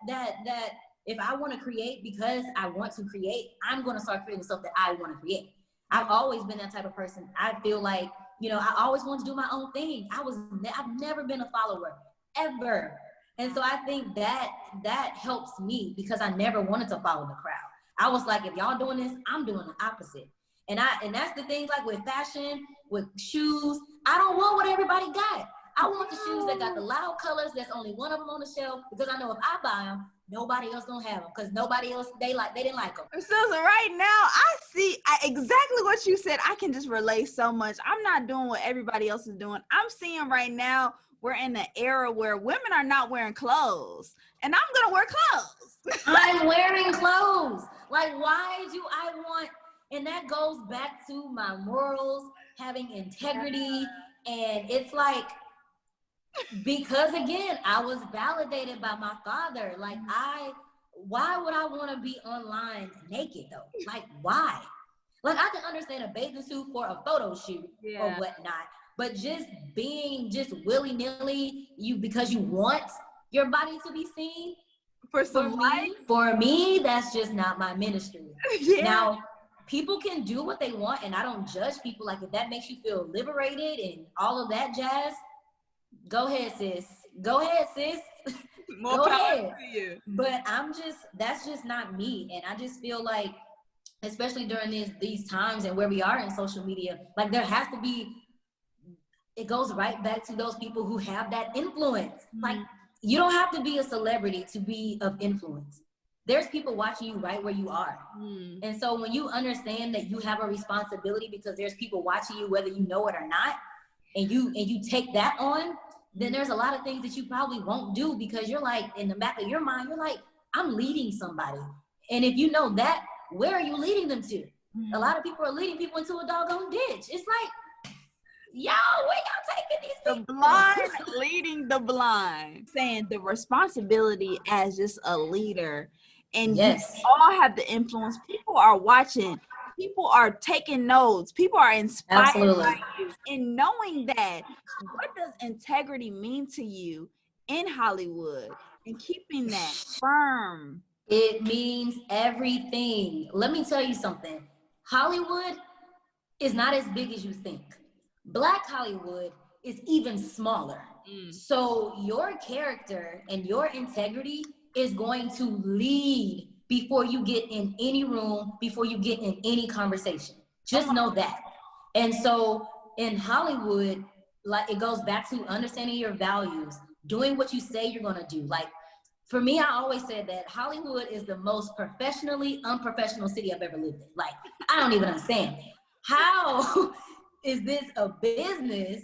that if I want to create because I want to create, I'm going to start creating stuff that I want to create. I've always been that type of person. I feel like, I always want to do my own thing. I've never been a follower, ever. And so I think that helps me, because I never wanted to follow the crowd. I was like, if y'all doing this, I'm doing the opposite. And that's the thing, like with fashion, with shoes, I don't want what everybody got. I want the shoes that got the loud colors. There's only one of them on the shelf, because I know if I buy them, nobody else gonna have them, because nobody else, they didn't like them. So right now I see exactly what you said. I can just relate so much. I'm not doing what everybody else is doing. I'm seeing right now we're in an era where women are not wearing clothes, and I'm gonna wear clothes. I'm wearing clothes. Like, why do I want? And that goes back to my morals, having integrity. And it's like, Because again, I was validated by my father. Like why would I want to be online naked though? Like why? Like I can understand a bathing suit for a photo shoot or whatnot, but just being just willy-nilly, because you want your body to be seen, for me, that's just not my ministry. Now, people can do what they want, and I don't judge people. Like if that makes you feel liberated and all of that jazz, go ahead, sis. Go ahead, sis. Go ahead. But that's just not me. And I just feel like, especially during these times and where we are in social media, like there has to be, it goes right back to those people who have that influence. Like you don't have to be a celebrity to be of influence. There's people watching you right where you are. And so when you understand that you have a responsibility because there's people watching you whether you know it or not, and you take that on, then there's a lot of things that you probably won't do because you're like, in the back of your mind, you're like, I'm leading somebody. And if you know that, where are you leading them to? A lot of people are leading people into a doggone ditch. It's like, yo, where y'all taking these people? The blind leading the blind. Saying the responsibility as just a leader. And you all have the influence. People are watching. People are taking notes. People are inspired by you. And knowing that, what does integrity mean to you in Hollywood? And keeping that firm. It means everything. Let me tell you something. Hollywood is not as big as you think. Black Hollywood is even smaller. So your character and your integrity is going to lead before you get in any room, before you get in any conversation. Just know that. And so in Hollywood, like it goes back to understanding your values, doing what you say you're gonna do. Like for me, I always said that Hollywood is the most professionally unprofessional city I've ever lived in. Like, I don't even understand. How is this a business,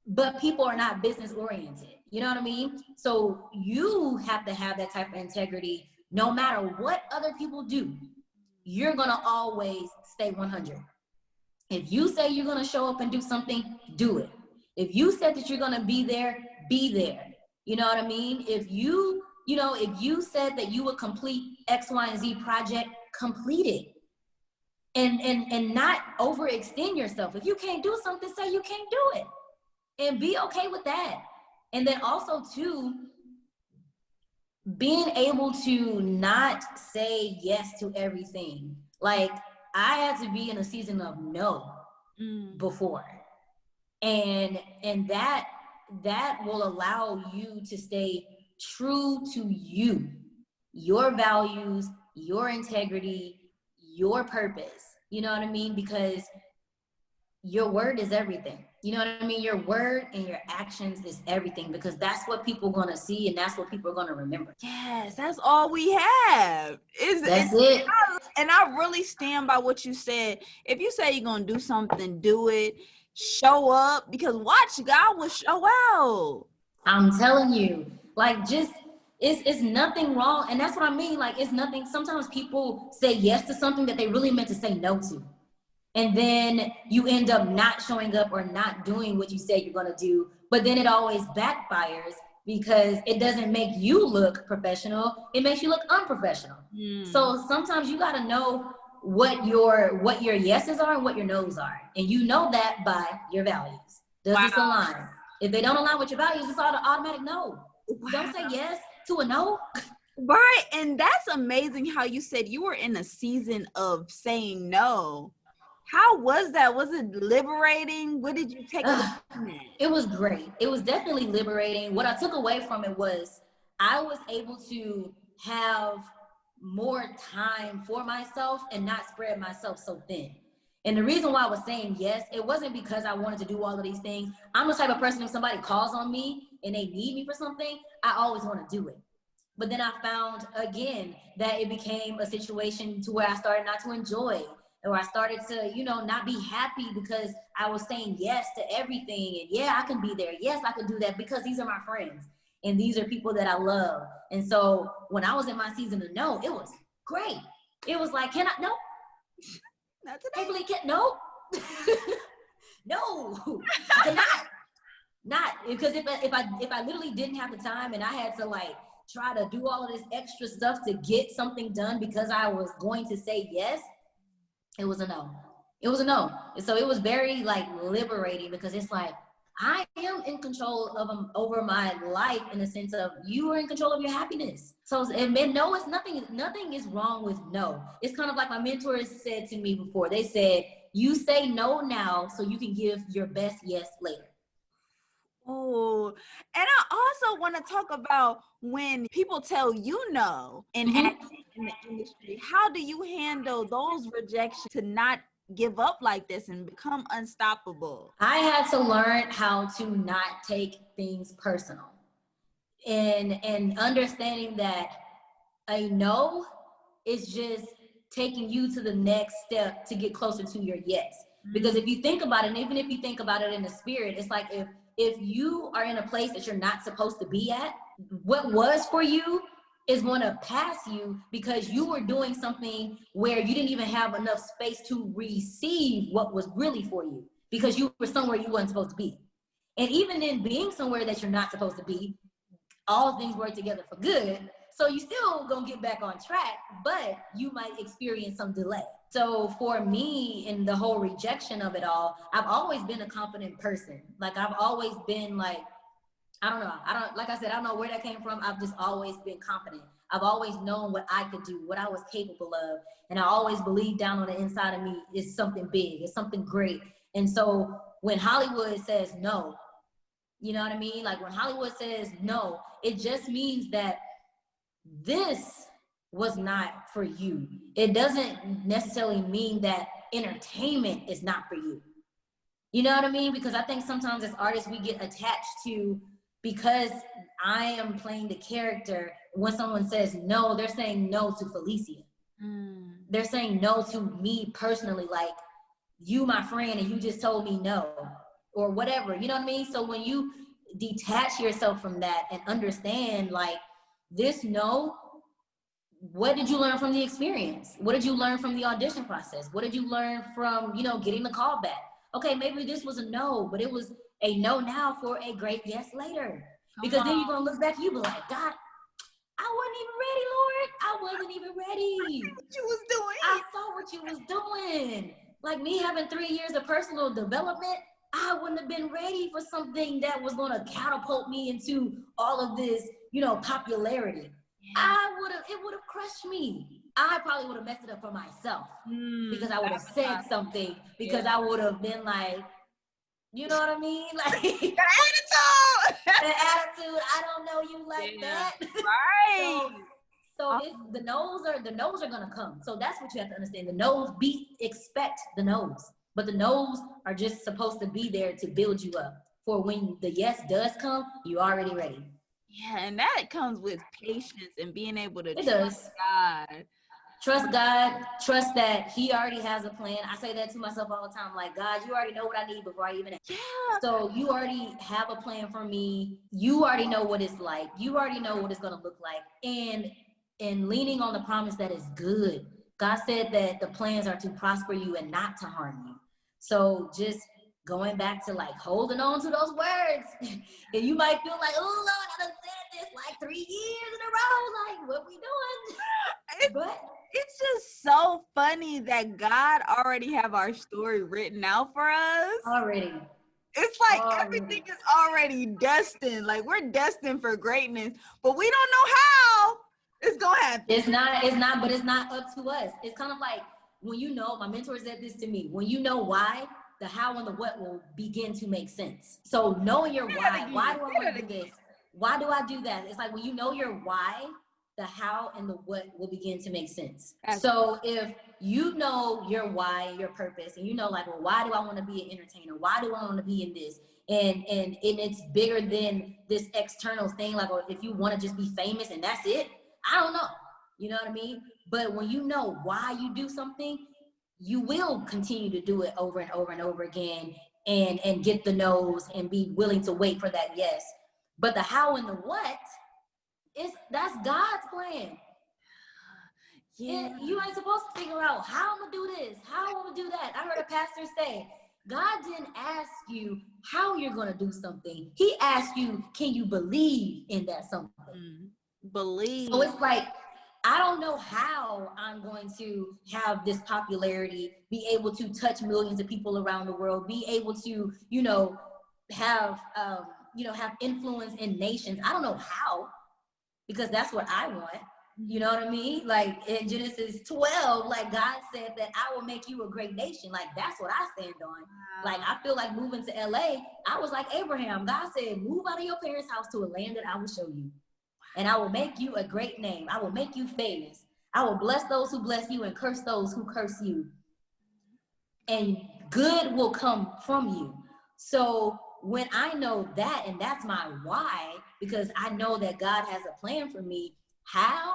but people are not business oriented? You know what I mean? So you have to have that type of integrity. No matter what other people do, you're gonna always stay 100. If you say you're gonna show up and do something, do it. If you said that you're gonna be there, be there. You know what I mean? If you said that you would complete X, Y, and Z project, complete it. And not overextend yourself. If you can't do something, say you can't do it. And be okay with that. And then also too, being able to not say yes to everything. Like I had to be in a season of no before. And that will allow you to stay true to you, your values, your integrity, your purpose. You know what I mean? Because your word is everything. You know what I mean? Your word and your actions is everything, because that's what people are going to see and that's what people are going to remember. Yes, that's all we have. That's it. And I really stand by what you said. If you say you're going to do something, do it. Show up, because watch, God will show out. I'm telling you, like, just it's nothing wrong. And that's what I mean. Like, it's nothing. Sometimes people say yes to something that they really meant to say no to. And then you end up not showing up or not doing what you said you're going to do. But then it always backfires because it doesn't make you look professional. It makes you look unprofessional. So sometimes you got to know what your yeses are and what your nos are. And you know that by your values. Does this align? If they don't align with your values, it's automatic no. Don't say yes to a no. Right. And that's amazing how you said you were in a season of saying no. How was that? Was it liberating? What did you take away from that? It was great. It was definitely liberating. What I took away from it was I was able to have more time for myself and not spread myself so thin. And the reason why I was saying yes, it wasn't because I wanted to do all of these things. I'm the type of person, if somebody calls on me and they need me for something, I always want to do it. But then I found, again, that it became a situation to where I started not to enjoy, or I started to, not be happy because I was saying yes to everything. And yeah, I can be there. Yes, I can do that because these are my friends. And these are people that I love. And so when I was in my season of no, it was great. It was like, can I? No. Not today. No. No. I cannot. Not because if I literally didn't have the time and I had to like try to do all of this extra stuff to get something done because I was going to say yes, it was a no. It was a no. And so it was very like liberating because it's like I am in control of over my life in the sense of you are in control of your happiness. So and no, it's nothing. Nothing is wrong with no. It's kind of like my mentors said to me before. They said you say no now so you can give your best yes later. Oh, and I also want to talk about when people tell you no in acting in the industry. How do you handle those rejections to not give up like this and become unstoppable? I had to learn how to not take things personal and understanding that a no is just taking you to the next step to get closer to your yes. Because if you think about it, and even if you think about it in the spirit, it's like if you are in a place that you're not supposed to be at, what was for you is going to pass you because you were doing something where you didn't even have enough space to receive what was really for you because you were somewhere you weren't supposed to be. And even in being somewhere that you're not supposed to be, all things work together for good. So you still gonna get back on track, but you might experience some delay. So for me, in the whole rejection of it all, I've always been a confident person. Like I've always been like, like I said, I don't know where that came from. I've just always been confident. I've always known what I could do, what I was capable of. And I always believed down on the inside of me is something big, it's something great. And so when Hollywood says no, you know what I mean? Like when Hollywood says no, it just means that this was not for you. It doesn't necessarily mean that entertainment is not for you. You know what I mean? Because I think sometimes as artists, we get attached to, because I am playing the character, when someone says no, they're saying no to Falecia. They're saying no to me personally, like you, my friend, and you just told me no, or whatever. You know what I mean? So when you detach yourself from that and understand, like, this no, what did you learn from the experience? What did you learn from the audition process? What did you learn from, getting the call back? Okay, maybe this was a no, but it was a no now for a great yes later. Because then you're going to look back, you be like, God, I wasn't even ready, Lord. I wasn't even ready. What you was doing? I saw what you was doing. Like me having 3 years of personal development, I wouldn't have been ready for something that was going to catapult me into all of this, popularity. It would have crushed me. I probably would have messed it up for myself because I would have said something, because I would have been like, you know what I mean? Like, attitude. An attitude. I don't know you like that. Right. So the no's are gonna come. So that's what you have to understand. The no's, expect the no's, but the no's are just supposed to be there to build you up. For when the yes does come, you're already ready. Yeah, and that comes with patience and being able to trust God. Trust God. Trust that He already has a plan. I say that to myself all the time. Like, God, you already know what I need before I even ask. Yeah. So you already have a plan for me. You already know what it's like. You already know what it's gonna look like. And leaning on the promise that is good. God said that the plans are to prosper you and not to harm you. So just going back to like holding on to those words. And you might feel like, oh Lord, I done said this like 3 years in a row. Like, what we doing? But it's just so funny that God already have our story written out for us. Already. It's like everything is already destined. Like, we're destined for greatness, but we don't know how it's gonna happen. It's not, but it's not up to us. It's kind of like when my mentor said this to me, when you know why, the how and the what will begin to make sense. So knowing your why do I want to do this? Why do I do that? It's like when you know your why, the how and the what will begin to make sense. So if you know your why, your purpose, and you know, like, well, why do I want to be an entertainer? Why do I want to be in this? And it's bigger than this external thing. Like, or if you want to just be famous and that's it, I don't know. You know what I mean? But when you know why you do something, you will continue to do it over and over and over again, and get the no's and be willing to wait for that yes. But the how and the what, that's God's plan. Yeah. And you ain't supposed to figure out how I'm gonna do this, how I'm gonna do that. I heard a pastor say God didn't ask you how you're going to do something. He asked you, can you believe in that something? Believe. So it's like, I don't know how I'm going to have this popularity, be able to touch millions of people around the world, be able to, have, have influence in nations. I don't know how, because that's what I want. You know what I mean? Like in Genesis 12, like God said that I will make you a great nation. Like that's what I stand on. Wow. Like I feel like moving to LA, I was like Abraham. God said, move out of your parents' house to a land that I will show you. And I will make you a great name. I will make you famous. I will bless those who bless you and curse those who curse you. And good will come from you. So when I know that, and that's my why, because I know that God has a plan for me, how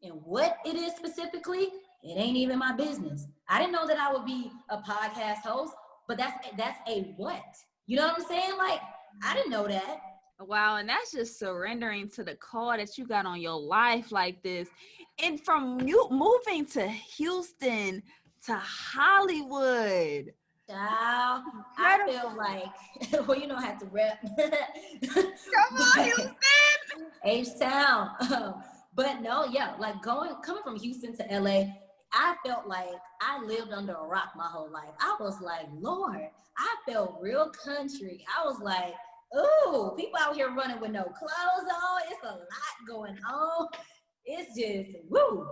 and what it is specifically, it ain't even my business. I didn't know that I would be a podcast host, but that's a what? You know what I'm saying? Like, I didn't know that. Wow, and that's just surrendering to the call that you got on your life like this. And from you moving to Houston to Hollywood. Child, I feel like, well, you don't have to rep. Come on, Houston! H-Town. But no, yeah, like coming from Houston to LA, I felt like I lived under a rock my whole life. I was like, Lord, I felt real country. I was like, ooh, people out here running with no clothes on. It's a lot going on. It's just, woo.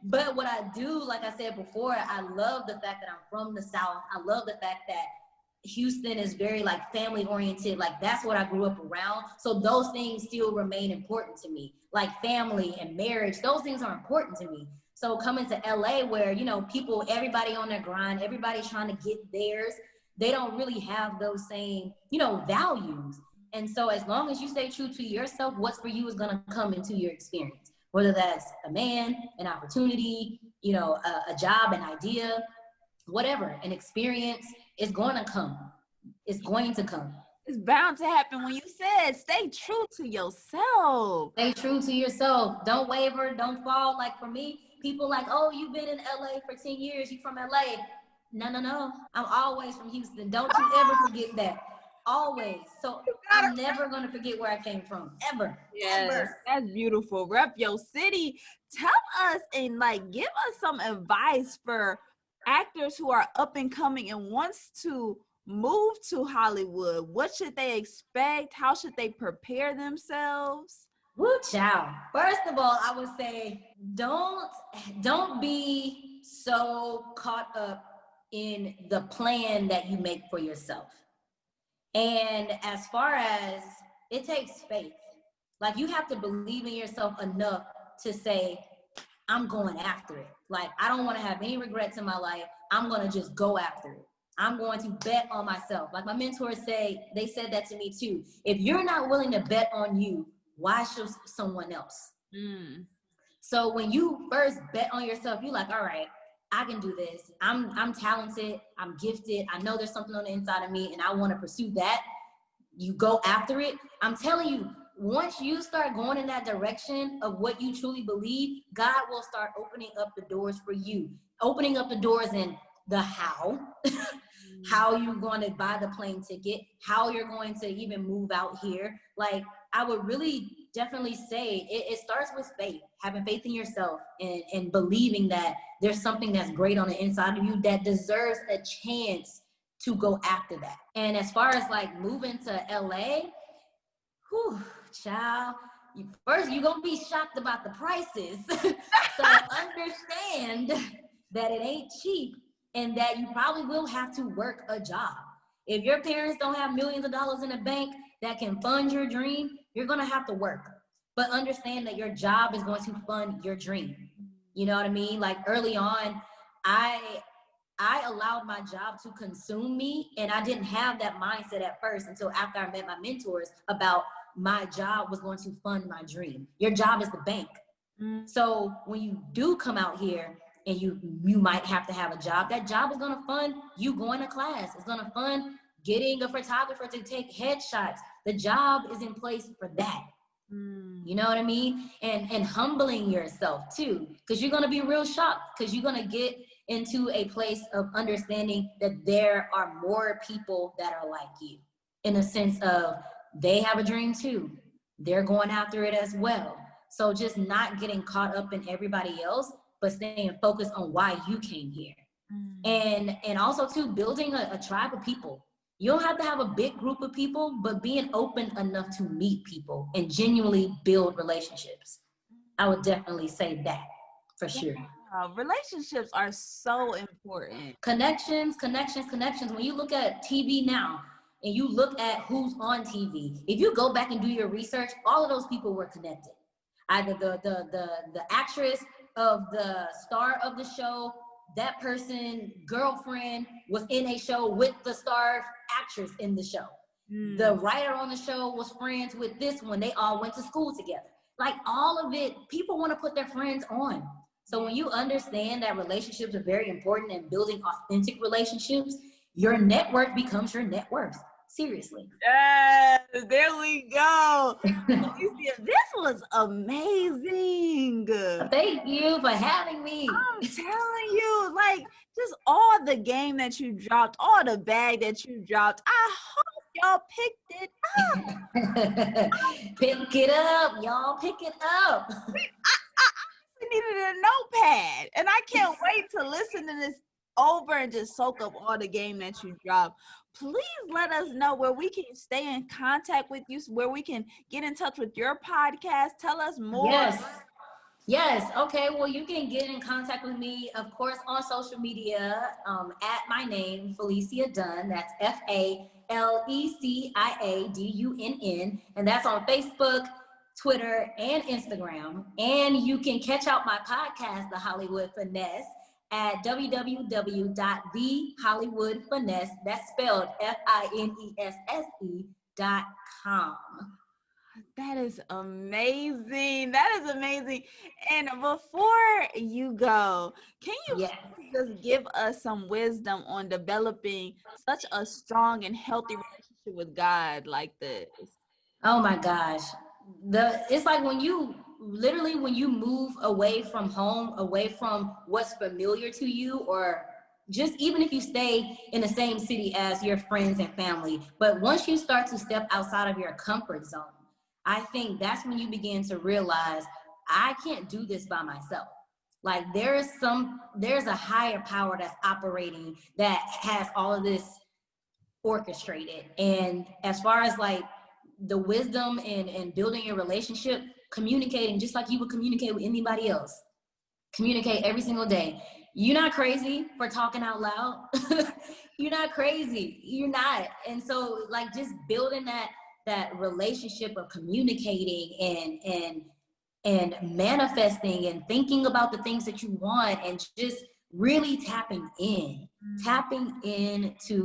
But what I do, like I said before, I love the fact that I'm from the South. I love the fact that Houston is very like family oriented. Like that's what I grew up around. So those things still remain important to me. Like family and marriage, those things are important to me. So coming to LA where, people, everybody on their grind, everybody's trying to get theirs. They don't really have those same, values. And so as long as you stay true to yourself, what's for you is going to come into your experience, whether that's a man, an opportunity, a job, an idea, whatever, an experience is going to come. It's going to come. It's bound to happen. When you said stay true to yourself. Stay true to yourself. Don't waver. Don't fall. Like for me, people like, oh, you've been in LA for 10 years. You from LA. No. I'm always from Houston. Don't you ever forget that. Always. So I'm never going to forget where I came from. Ever. Yes, ever. That's beautiful. Rep your city. Tell us and give us some advice for actors who are up and coming and wants to move to Hollywood. What should they expect? How should they prepare themselves? Woo, child. First of all, I would say don't be so caught up in the plan that you make for yourself. And as far as it takes faith, like you have to believe in yourself enough to say, I'm going after it. Like, I don't want to have any regrets in my life. I'm going to just go after it. I'm going to bet on myself. Like my mentors say, they said that to me too. If you're not willing to bet on you, why should someone else? So when you first bet on yourself, you're like, all right, I can do this. I'm talented. I'm gifted. I know there's something on the inside of me and I want to pursue that. You go after it. I'm telling you, once you start going in that direction of what you truly believe, God will start opening up the doors for you. Opening up the doors in the how, how you're going to buy the plane ticket, how you're going to even move out here. Like, I would really definitely say it starts with faith, having faith in yourself and believing that there's something that's great on the inside of you that deserves a chance to go after that. And as far as like moving to LA, whew, child, first you're going to be shocked about the prices. So understand that it ain't cheap and that you probably will have to work a job. If your parents don't have millions of dollars in the bank that can fund your dream, you're going to have to work. But understand that your job is going to fund your dream. You know what I mean? Like early on, I allowed my job to consume me, and I didn't have that mindset at first until after I met my mentors about my job was going to fund my dream. Your job is the bank. So when you do come out here and you might have to have a job, that job is going to fund you going to class. It's going to fund getting a photographer to take headshots. The job is in place for that. You know what I mean? And humbling yourself too, because you're going to be real shocked, because you're going to get into a place of understanding that there are more people that are like you, in a sense of they have a dream too. They're going after it as well. So just not getting caught up in everybody else, but staying focused on why you came here. And also too, building a tribe of people. You don't have to have a big group of people, but being open enough to meet people and genuinely build relationships. I would definitely say that for sure. Relationships are so important. Connections, connections, connections. When you look at TV now and you look at who's on TV, if you go back and do your research, all of those people were connected. Either the actress of the star of the show, that person, girlfriend, was in a show with the star actress in the show. The writer on the show was friends with this one. They all went to school together. Like all of it, people want to put their friends on. So when you understand that relationships are very important and building authentic relationships, your network becomes your net worth. Seriously. Yes, there we go. Falecia, this was amazing. Thank you for having me. I'm telling you, like, just all the game that you dropped, all the bag that you dropped. I hope y'all picked it up. Pick it up, y'all. Pick it up. I needed a notepad, and I can't wait to listen to this over and just soak up all the game that you dropped. Please let us know where we can stay in contact with you, where we can get in touch with your podcast. Tell us more. Yes. Okay. Well, you can get in contact with me, of course, on social media at my name, Falecia Dunn. That's FALECIADUNN. And that's on Facebook, Twitter, and Instagram. And you can catch out my podcast, The Hollywood Finesse, at www.thehollywoodfinesse, that's spelled FINESSE.com. That is amazing. That is amazing. And before you go, can you just give us some wisdom on developing such a strong and healthy relationship with God like this? Oh my gosh. It's like when you move away from home, away from what's familiar to you, or just even if you stay in the same city as your friends and family, but once you start to step outside of your comfort zone, I think that's when you begin to realize I can't do this by myself. Like there's a higher power that's operating that has all of this orchestrated. And as far as like the wisdom and building your relationship, communicating just like you would communicate with anybody else. Communicate every single day. You're not crazy for talking out loud. You're not crazy. You're not. And so like just building that relationship of communicating and manifesting and thinking about the things that you want and just really tapping into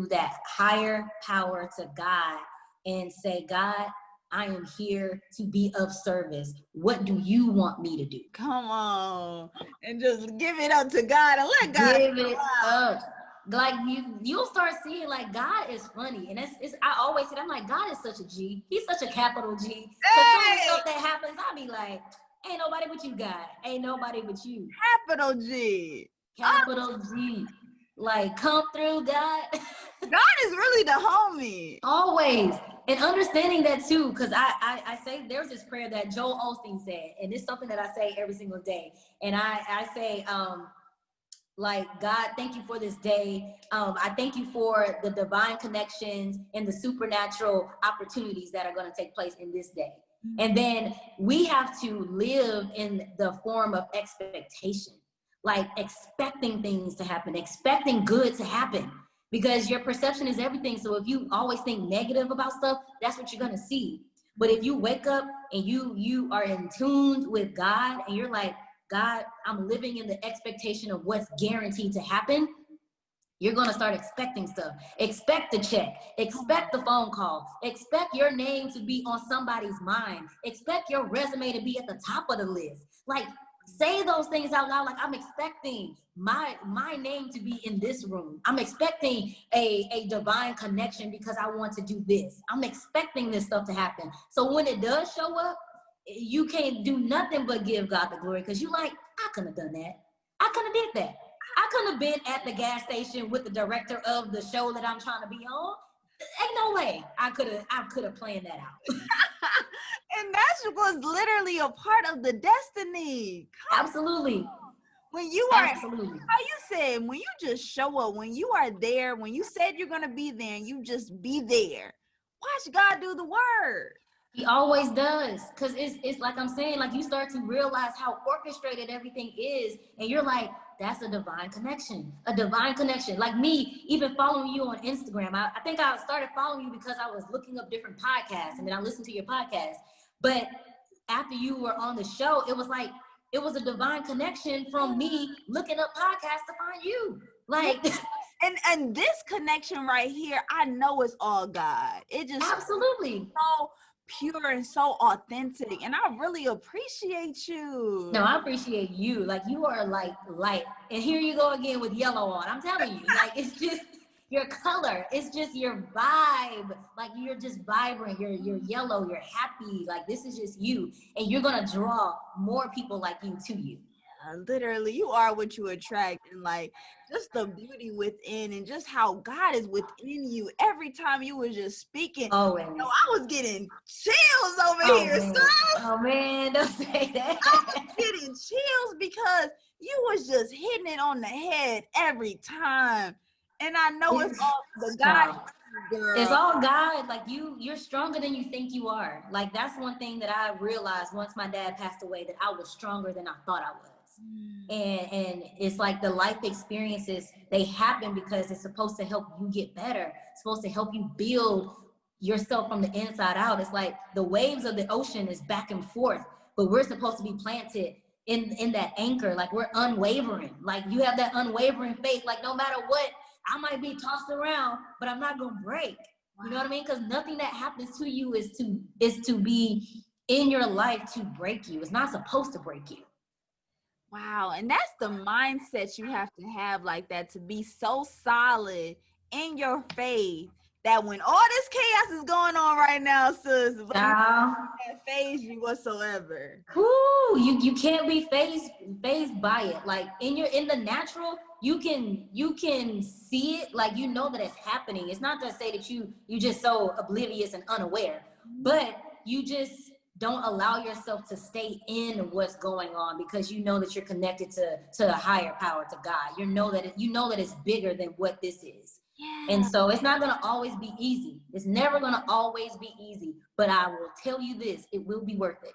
that higher power to God and say, God, I am here to be of service. What do you want me to do? Come on. And just give it up to God and let God give it up. Like you'll start seeing like God is funny. And it's I always say, I'm like, God is such a G. He's such a capital G. Hey! But some of the stuff that happens, I'll be like, ain't nobody but you, God. Ain't nobody but you. Capital G. Capital G. Like, come through, God. God is really the homie. Always. And understanding that too, because I say there's this prayer that Joel Osteen said, and it's something that I say every single day. And I say, like, God, thank you for this day. I thank you for the divine connections and the supernatural opportunities that are going to take place in this day. And then we have to live in the form of expectation, like expecting things to happen, expecting good to happen, because your perception is everything. So if you always think negative about stuff, that's what you're going to see. But if you wake up and you are in tune with God and you're like, God, I'm living in the expectation of what's guaranteed to happen, you're going to start expecting stuff. Expect the check. Expect the phone call. Expect your name to be on somebody's mind. Expect your resume to be at the top of the list. Like, say those things out loud. Like, I'm expecting my name to be in this room. I'm expecting a divine connection because I want to do this. I'm expecting this stuff to happen. So when it does show up, you can't do nothing but give God the glory, because you like, I could have done that. I could have did that. I couldn't have been at the gas station with the director of the show that I'm trying to be on. Ain't no way I could have planned that out. And that was literally a part of the destiny. Absolutely. When you are, Absolutely. how you said, when you just show up, when you are there, when you said you're going to be there and you just be there, watch God do the work. He always does. Because it's like I'm saying, like you start to realize how orchestrated everything is. And you're like, that's a divine connection. A divine connection. Like me, even following you on Instagram. I think I started following you because I was looking up different podcasts. And then I listened to your podcast. But after you were on the show, it was like, it was a divine connection from me looking up podcasts to find you. Like, and this connection right here, I know it's all God. It just absolutely so pure and so authentic, and I really appreciate you. No, I appreciate you. Like, you are like light, and here you go again with yellow on. I'm telling you, like, it's just your color. It's just your vibe. Like, you're just vibrant. You're yellow. You're happy. Like, this is just you, and you're gonna draw more people like you to you. Literally, you are what you attract, and like just the beauty within, and just how God is within you. Every time you were just speaking, always. I was getting chills over here. Man. Oh man, don't say that. I was getting chills because you was just hitting it on the head every time, and I know it's all the God. Girl. It's all God. Like you're stronger than you think you are. Like that's one thing that I realized once my dad passed away, that I was stronger than I thought I was. And it's like the life experiences, they happen because it's supposed to help you get better. It's supposed to help you build yourself from the inside out. It's like the waves of the ocean is back and forth, but we're supposed to be planted in that anchor. Like we're unwavering. Like you have that unwavering faith. Like no matter what, I might be tossed around, but I'm not gonna break. You know what I mean? Because nothing that happens to you is to be in your life to break you. It's not supposed to break you. Wow. And that's the mindset you have to have, like that, to be so solid in your faith that when all this chaos is going on right now, sis, but can't phase you whatsoever. Whoo, you can't be phased by it. Like in the natural, you can see it, like you know that it's happening. It's not to say that you just so oblivious and unaware, but you just don't allow yourself to stay in what's going on because you know that you're connected to a higher power, to God. You know that it's bigger than what this is. Yeah. And so it's not going to always be easy. It's never going to always be easy, but I will tell you this, it will be worth it.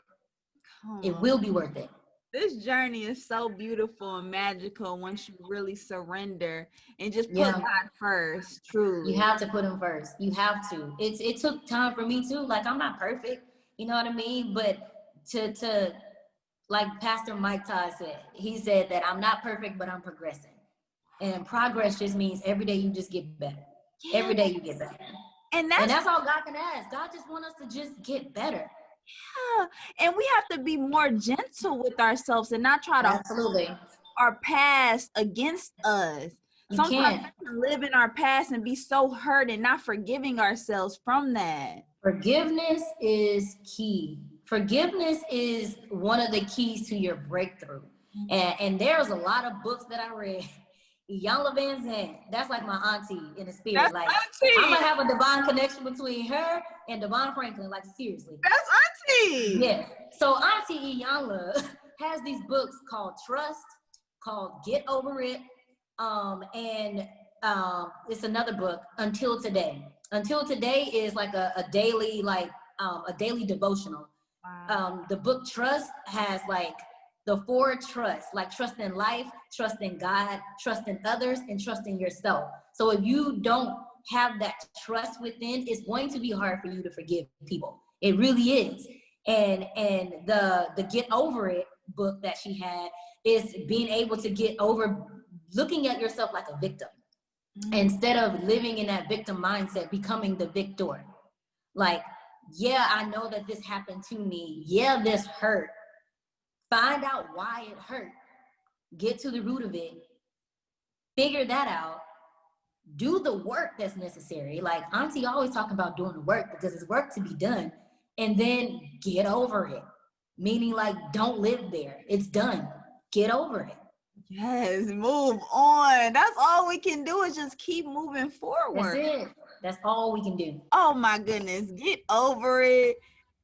It will be worth it. This journey is so beautiful and magical once you really surrender and just put God first, truly. You have to put him first. You have to. It took time for me too. Like I'm not perfect. You know what I mean? But to like Pastor Mike Todd said, he said that I'm not perfect, but I'm progressing. And progress just means every day you just get better. Yes. Every day you get better. And that's all God can ask. God just wants us to just get better. Yeah. And we have to be more gentle with ourselves and not try to absolutely our past against us. Sometimes we can live in our past and be so hurt and not forgiving ourselves from that. Forgiveness is key. Forgiveness is one of the keys to your breakthrough. And there's a lot of books that I read. Iyanla Vanzant, that's like my auntie in the spirit. That's like auntie. I'm gonna have a divine connection between her and Devon Franklin. Like seriously. That's auntie. Yes. So Auntie Iyanla has these books called Trust, called Get Over It, and it's another book, Until Today. Until Today is like a daily devotional. Wow. The book Trust has like the 4 trusts, like trust in life, trust in God, trust in others, and trust in yourself. So if you don't have that trust within, it's going to be hard for you to forgive people. It really is. And the Get Over It book that she had is being able to get over looking at yourself like a victim. Instead of living in that victim mindset, becoming the victor. Like, yeah, I know that this happened to me. Yeah, this hurt. Find out why it hurt. Get to the root of it. Figure that out. Do the work that's necessary. Like Auntie always talk about doing the work because it's work to be done. And then get over it. Meaning like, don't live there. It's done. Get over it. Yes, move on. That's all we can do is just keep moving forward. That's it. That's all we can do. Oh my goodness, get over it.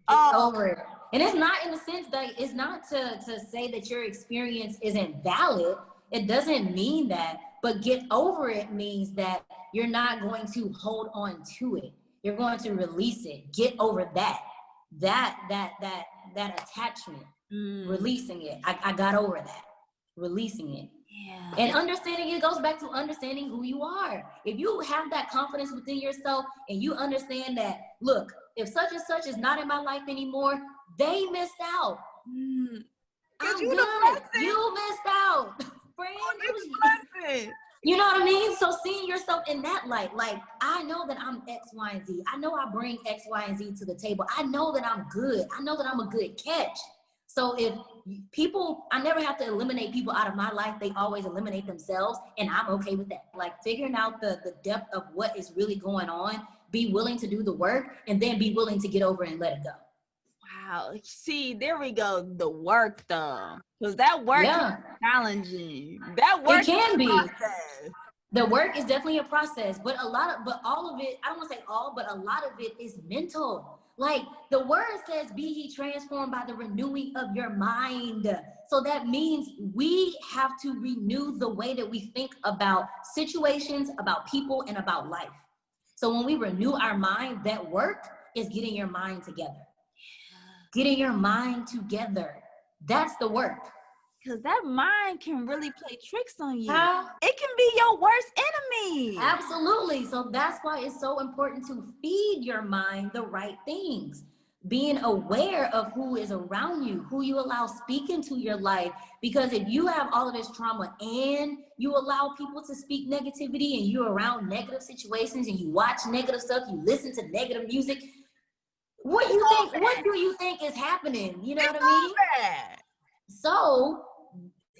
Get over it. And it's not in the sense that it's not to say that your experience isn't valid. It doesn't mean that. But get over it means that you're not going to hold on to it. You're going to release it. Get over that attachment. Releasing it. I got over that. Releasing it. Yeah. And understanding, it goes back to understanding who you are. If you have that confidence within yourself and you understand that, look, if such and such is not in my life anymore, they missed out. I'm you good. You missed out. Friend, you know what I mean? So seeing yourself in that light, like, I know that I'm X, Y, and Z. I know I bring X, Y, and Z to the table. I know that I'm good. I know that I'm a good catch. So if people, I never have to eliminate people out of my life. They always eliminate themselves, and I'm okay with that. Like figuring out the depth of what is really going on, be willing to do the work, and then be willing to get over and let it go. Wow. See, there we go. The work though. Because that work is challenging. That work it can be. Process. The work is definitely a process, but all of it, I don't want to say all, but a lot of it is mental. Like the word says, be ye transformed by the renewing of your mind. So that means we have to renew the way that we think about situations, about people, and about life. So when we renew our mind, that work is getting your mind together. Getting your mind together. That's the work. Because that mind can really play tricks on you. It can be your worst enemy. Absolutely. So that's why it's so important to feed your mind the right things. Being aware of who is around you, who you allow speak into your life. Because if you have all of this trauma and you allow people to speak negativity and you're around negative situations and you watch negative stuff, you listen to negative music, what do you think is happening? You know what I mean? So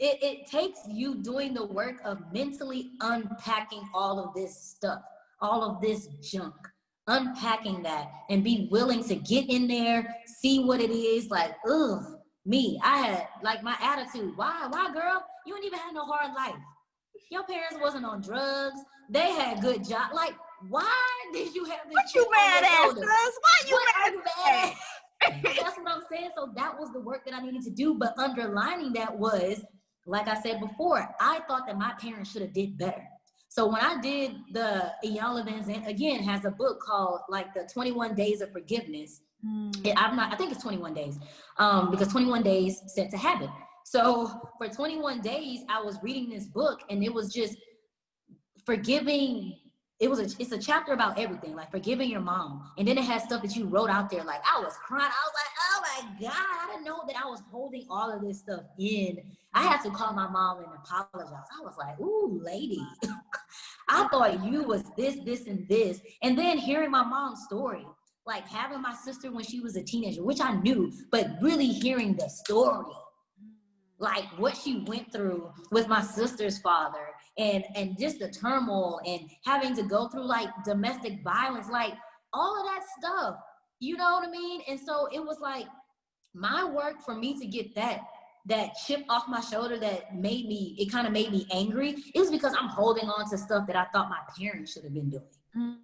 it takes you doing the work of mentally unpacking all of this stuff, all of this junk, unpacking that and be willing to get in there, see what it is. Like, I had like my attitude. Why, girl? You ain't even had no hard life. Your parents wasn't on drugs. They had good job. Like, why did you have this? What you mad at, sis? Why you mad at? That's what I'm saying. So that was the work that I needed to do. But underlining that was, like I said before, I thought that my parents should have did better. So when I did the Iyanla Vanzant, again, has a book called like the 21 Days of Forgiveness. I think it's 21 days because 21 days set to habit. So for 21 days, I was reading this book and it was just forgiving. It's a chapter about everything, like forgiving your mom. And then it has stuff that you wrote out there. Like I was crying. I was like, oh my God, I didn't know that I was holding all of this stuff in. I had to call my mom and apologize. I was like, ooh, lady, I thought you was this, and this. And then hearing my mom's story, like having my sister when she was a teenager, which I knew, but really hearing the story, like what she went through with my sister's father and just the turmoil and having to go through like domestic violence, like all of that stuff, you know what I mean? And so it was like my work for me to get that chip off my shoulder that kind of made me angry. It was because I'm holding on to stuff that I thought my parents should have been doing.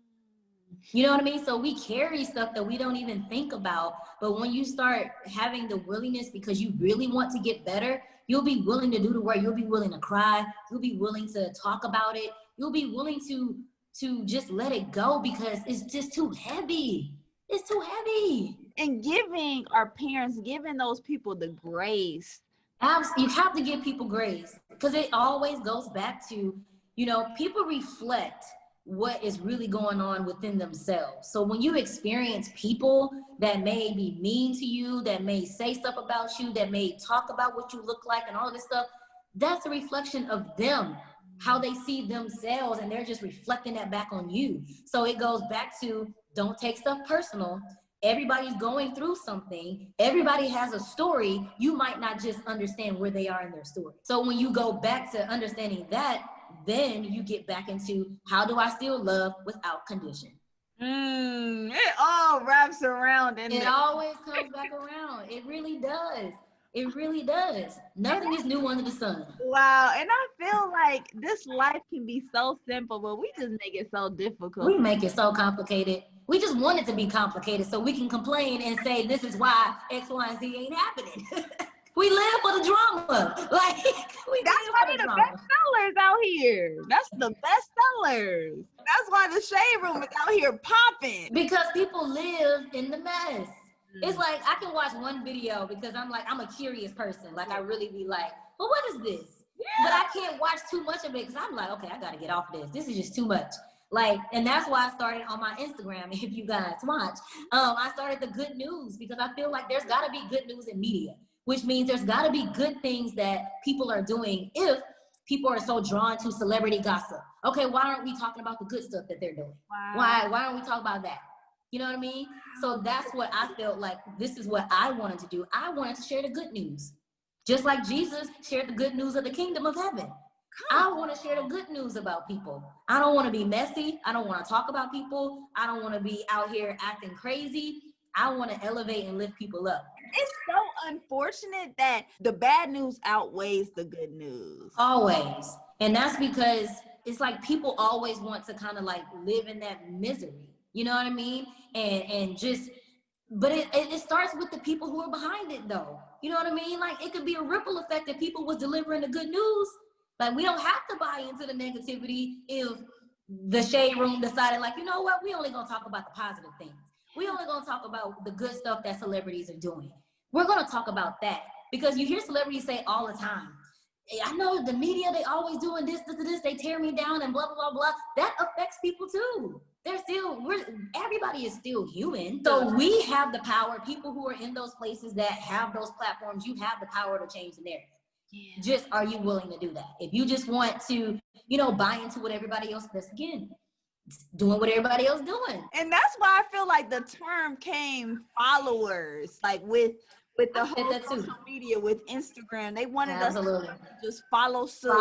You know what I mean? So we carry stuff that we don't even think about. But when you start having the willingness because you really want to get better, you'll be willing to do the work. You'll be willing to cry. You'll be willing to talk about it. You'll be willing to just let it go because it's just too heavy. It's too heavy. And giving those people the grace. You have to give people grace because it always goes back to, people reflect what is really going on within themselves. So when you experience people that may be mean to you, that may say stuff about you, that may talk about what you look like and all of this stuff, that's a reflection of them, how they see themselves, and they're just reflecting that back on you. So it goes back to don't take stuff personal. Everybody's going through something. Everybody has a story. You might not just understand where they are in their story. So when you go back to understanding that, then you get back into how do I still love without condition? It all wraps around. It always comes back around. It really does. It really does. Nothing is new under the sun. Wow. And I feel like this life can be so simple, but we just make it so difficult. We make it so complicated. We just want it to be complicated so we can complain and say this is why X, Y, and Z ain't happening. We live for the drama. Like, that's why they're the best sellers out here. That's the best sellers. That's why the shade room is out here popping. Because people live in the mess. It's like I can watch one video because I'm a curious person. Like I really be like, well, what is this? Yeah. But I can't watch too much of it because I'm like, okay, I gotta get off this. This is just too much. Like, and that's why I started on my Instagram. If you guys watch, I started the good news because I feel like there's gotta be good news in media, which means there's gotta be good things that people are doing if people are so drawn to celebrity gossip. Okay, why aren't we talking about the good stuff that they're doing? Wow. Why aren't we talking about that? You know what I mean? So that's what I felt like this is what I wanted to do. I wanted to share the good news. Just like Jesus shared the good news of the kingdom of heaven. I want to share the good news about people. I don't want to be messy. I don't want to talk about people. I don't want to be out here acting crazy. I want to elevate and lift people up. It's so unfortunate that the bad news outweighs the good news. Always. And that's because it's like people always want to kind of like live in that misery. You know what I mean? And just, but it starts with the people who are behind it though. You know what I mean? Like it could be a ripple effect if people was delivering the good news. Like we don't have to buy into the negativity if the shade room decided like, you know what? We only gonna talk about the positive things. We only gonna talk about the good stuff that celebrities are doing. We're gonna talk about that because you hear celebrities say all the time, I know the media, they always doing this, they tear me down and blah, blah, blah, blah. That affects people too. Everybody is still human. So we have the power, people who are in those places that have those platforms, you have the power to change the narrative. Yeah. Just, are you willing to do that? If you just want to, buy into what everybody else does, again, doing what everybody else doing. And that's why I feel like the term came followers, like with the whole social media, with Instagram, they wanted us to just follow suit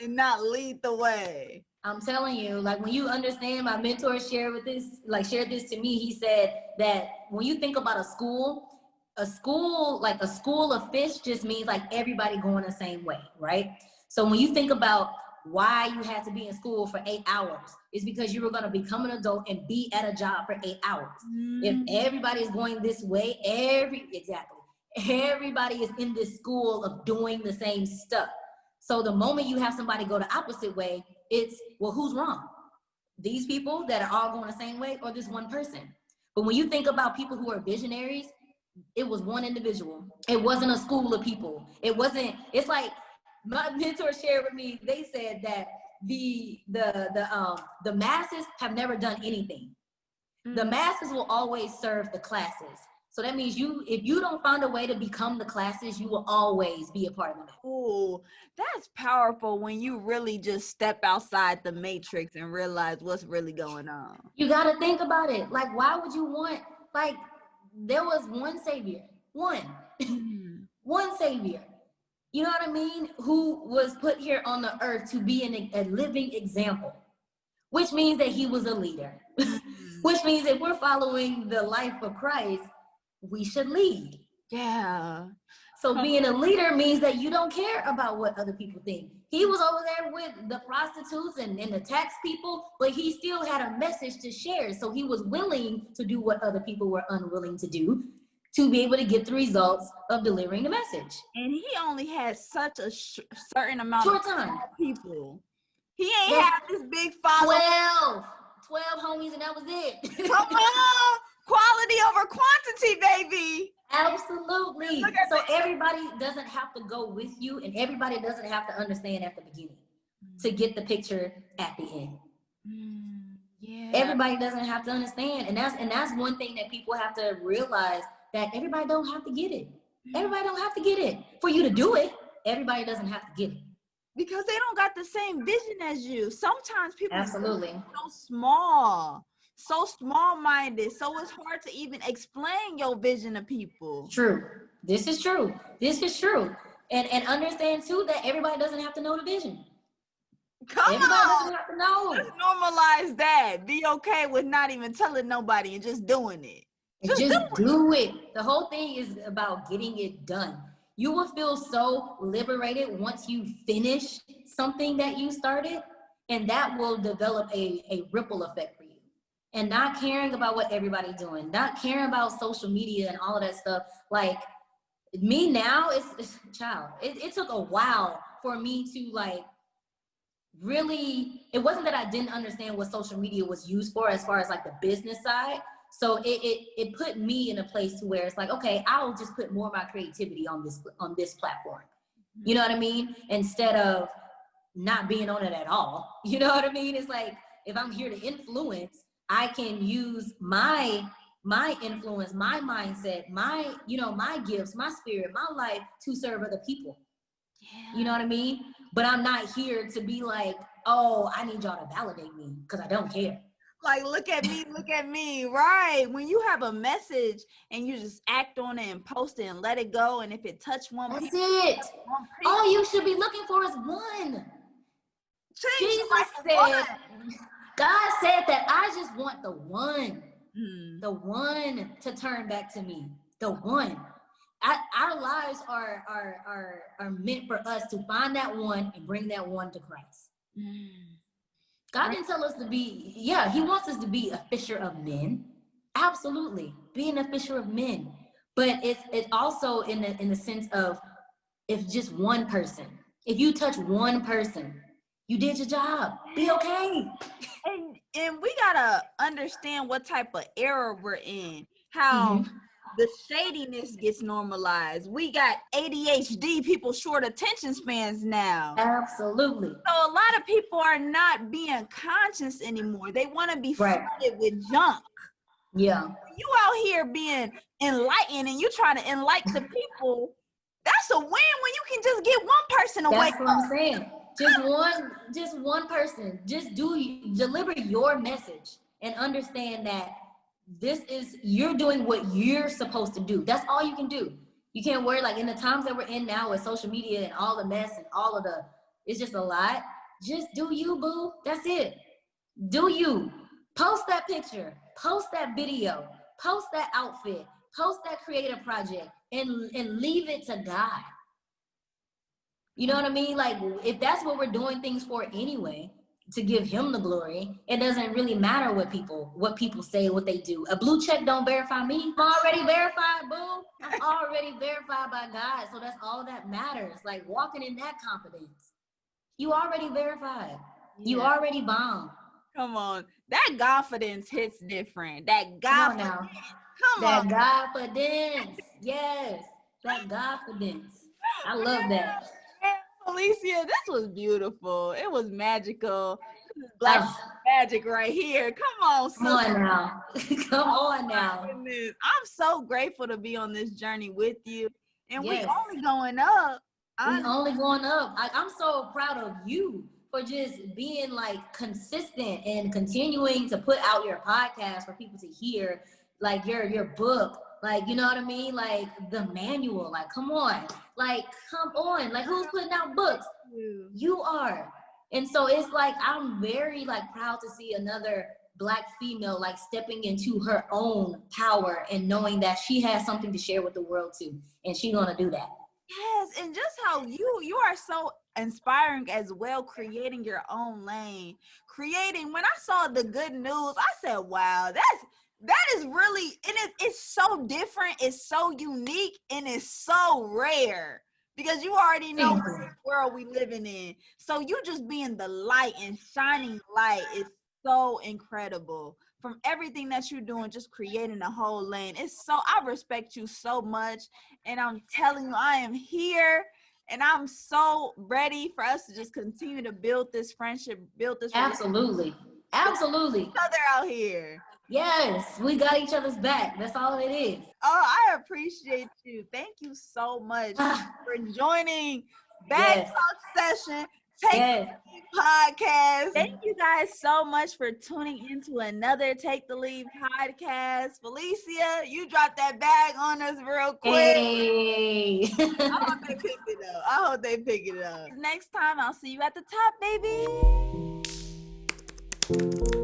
and not lead the way. I'm telling you, like when you understand, my mentor shared this to me. He said that when you think about a school of fish just means like everybody going the same way, right? So when you think about why you had to be in school for 8 hours, it's because you were going to become an adult and be at a job for 8 hours. If everybody is going this way, everybody is in this school of doing the same stuff. So the moment you have somebody go the opposite way, it's, well, who's wrong? These people that are all going the same way or this one person? But when you think about people who are visionaries, it was one individual. It wasn't a school of people. It's like my mentor shared with me, they said that the masses have never done anything. The masses will always serve the classes. So that means if you don't find a way to become the classes, you will always be a part of it. Ooh, that's powerful when you really just step outside the matrix and realize what's really going on. You got to think about it. Like, why would you want, like, there was one savior, one savior, you know what I mean? Who was put here on the earth to be a living example, which means that he was a leader, which means if we're following the life of Christ, we should lead. Yeah. So being a leader means that you don't care about what other people think. He was over there with the prostitutes and the tax people, but he still had a message to share. So he was willing to do what other people were unwilling to do to be able to get the results of delivering the message. And he only had such a certain amount of people. He ain't have this big following. 12 homies, and that was it. Come on. Quality over quantity, baby. Absolutely. So everybody doesn't have to go with you, and everybody doesn't have to understand at the beginning to get the picture at the end. Yeah. Everybody doesn't have to understand, and that's one thing that people have to realize, that everybody don't have to get it. Everybody don't have to get it for you to do it. Everybody doesn't have to get it because they don't got the same vision as you. Sometimes people are so small-minded, so it's hard to even explain your vision to people. True. This is true. And understand too that everybody doesn't have to know the vision. Everybody doesn't have to know. Let's normalize that. Be okay with not even telling nobody and just doing it. Just do it. The whole thing is about getting it done. You will feel so liberated once you finish something that you started, and that will develop a ripple effect for you. And not caring about what everybody's doing, not caring about social media and all of that stuff. Like me now, it's child. It took a while for me to like really, it wasn't that I didn't understand what social media was used for as far as like the business side. So it put me in a place to where it's like, okay, I'll just put more of my creativity on this platform. You know what I mean? Instead of not being on it at all. You know what I mean? It's like, if I'm here to influence, I can use my influence, my mindset, my, you know, my gifts, my spirit, my life to serve other people. Yeah. You know what I mean? But I'm not here to be like, oh, I need y'all to validate me because I don't care. Like, look at me, right? When you have a message and you just act on it and post it and let it go, and if it touch one That's people, it. All you should be looking for is one. Jesus said, God said that I just want the one, the one to turn back to me, the one. Our lives are meant for us to find that one and bring that one to Christ. God didn't tell us to be, he wants us to be a fisher of men. Absolutely, being a fisher of men. But it's also in the sense of, if just one person, if you touch one person, you did your job. Be okay. And we gotta understand what type of era we're in. How the shadiness gets normalized. We got ADHD, people short attention spans now. Absolutely. So a lot of people are not being conscious anymore. They want to be flooded with junk. Yeah. You out here being enlightened and you trying to enlighten the people. That's a win when you can just get one person away. That's what I'm saying. Just one person. Just deliver your message and understand that you're doing what you're supposed to do. That's all you can do. You can't worry, like in the times that we're in now with social media and all the mess and all of it's just a lot. Just do you, boo. That's it. Do you. Post that picture, post that video, post that outfit, post that creative project, and leave it to God. You know what I mean? Like, if that's what we're doing things for anyway, to give him the glory, it doesn't really matter what people say, what they do. A blue check don't verify me. I'm already verified, boo. I'm already verified by God. So that's all that matters. Like, walking in that confidence. You already verified. Yeah. You already bombed. Come on. That confidence hits different. That confidence. Come on. That confidence. Yes. That confidence. I love that. Falecia, this was beautiful. It was magical. This is black magic right here. Come on, sister. Come on now. Come on now. I'm so grateful to be on this journey with you. And we only going up. We only going up. I'm so proud of you for just being like consistent and continuing to put out your podcast for people to hear, like your book. Like, you know what I mean? Like the manual, like, come on. Like, who's putting out books? You are. And so it's like, I'm very like proud to see another Black female, like stepping into her own power and knowing that she has something to share with the world too. And she's going to do that. Yes. And just how you are so inspiring as well, creating your own lane. When I saw the good news, I said, wow, that is really, and it's so different, it's so unique, and it's so rare because you already know what world we living in. So you just being the light and shining light is so incredible. From everything that you're doing, just creating a whole lane. I respect you so much, and I'm telling you, I am here. And I'm so ready for us to just continue to build this friendship, Absolutely. Absolutely. Each other out here. Yes, we got each other's back. That's all it is. Oh, I appreciate you. Thank you so much for joining Bag Talk Session. Podcast. Thank you guys so much for tuning into another Take the Lead podcast. Falecia, you dropped that bag on us real quick. Hey. I hope they pick it up. Next time, I'll see you at the top, baby.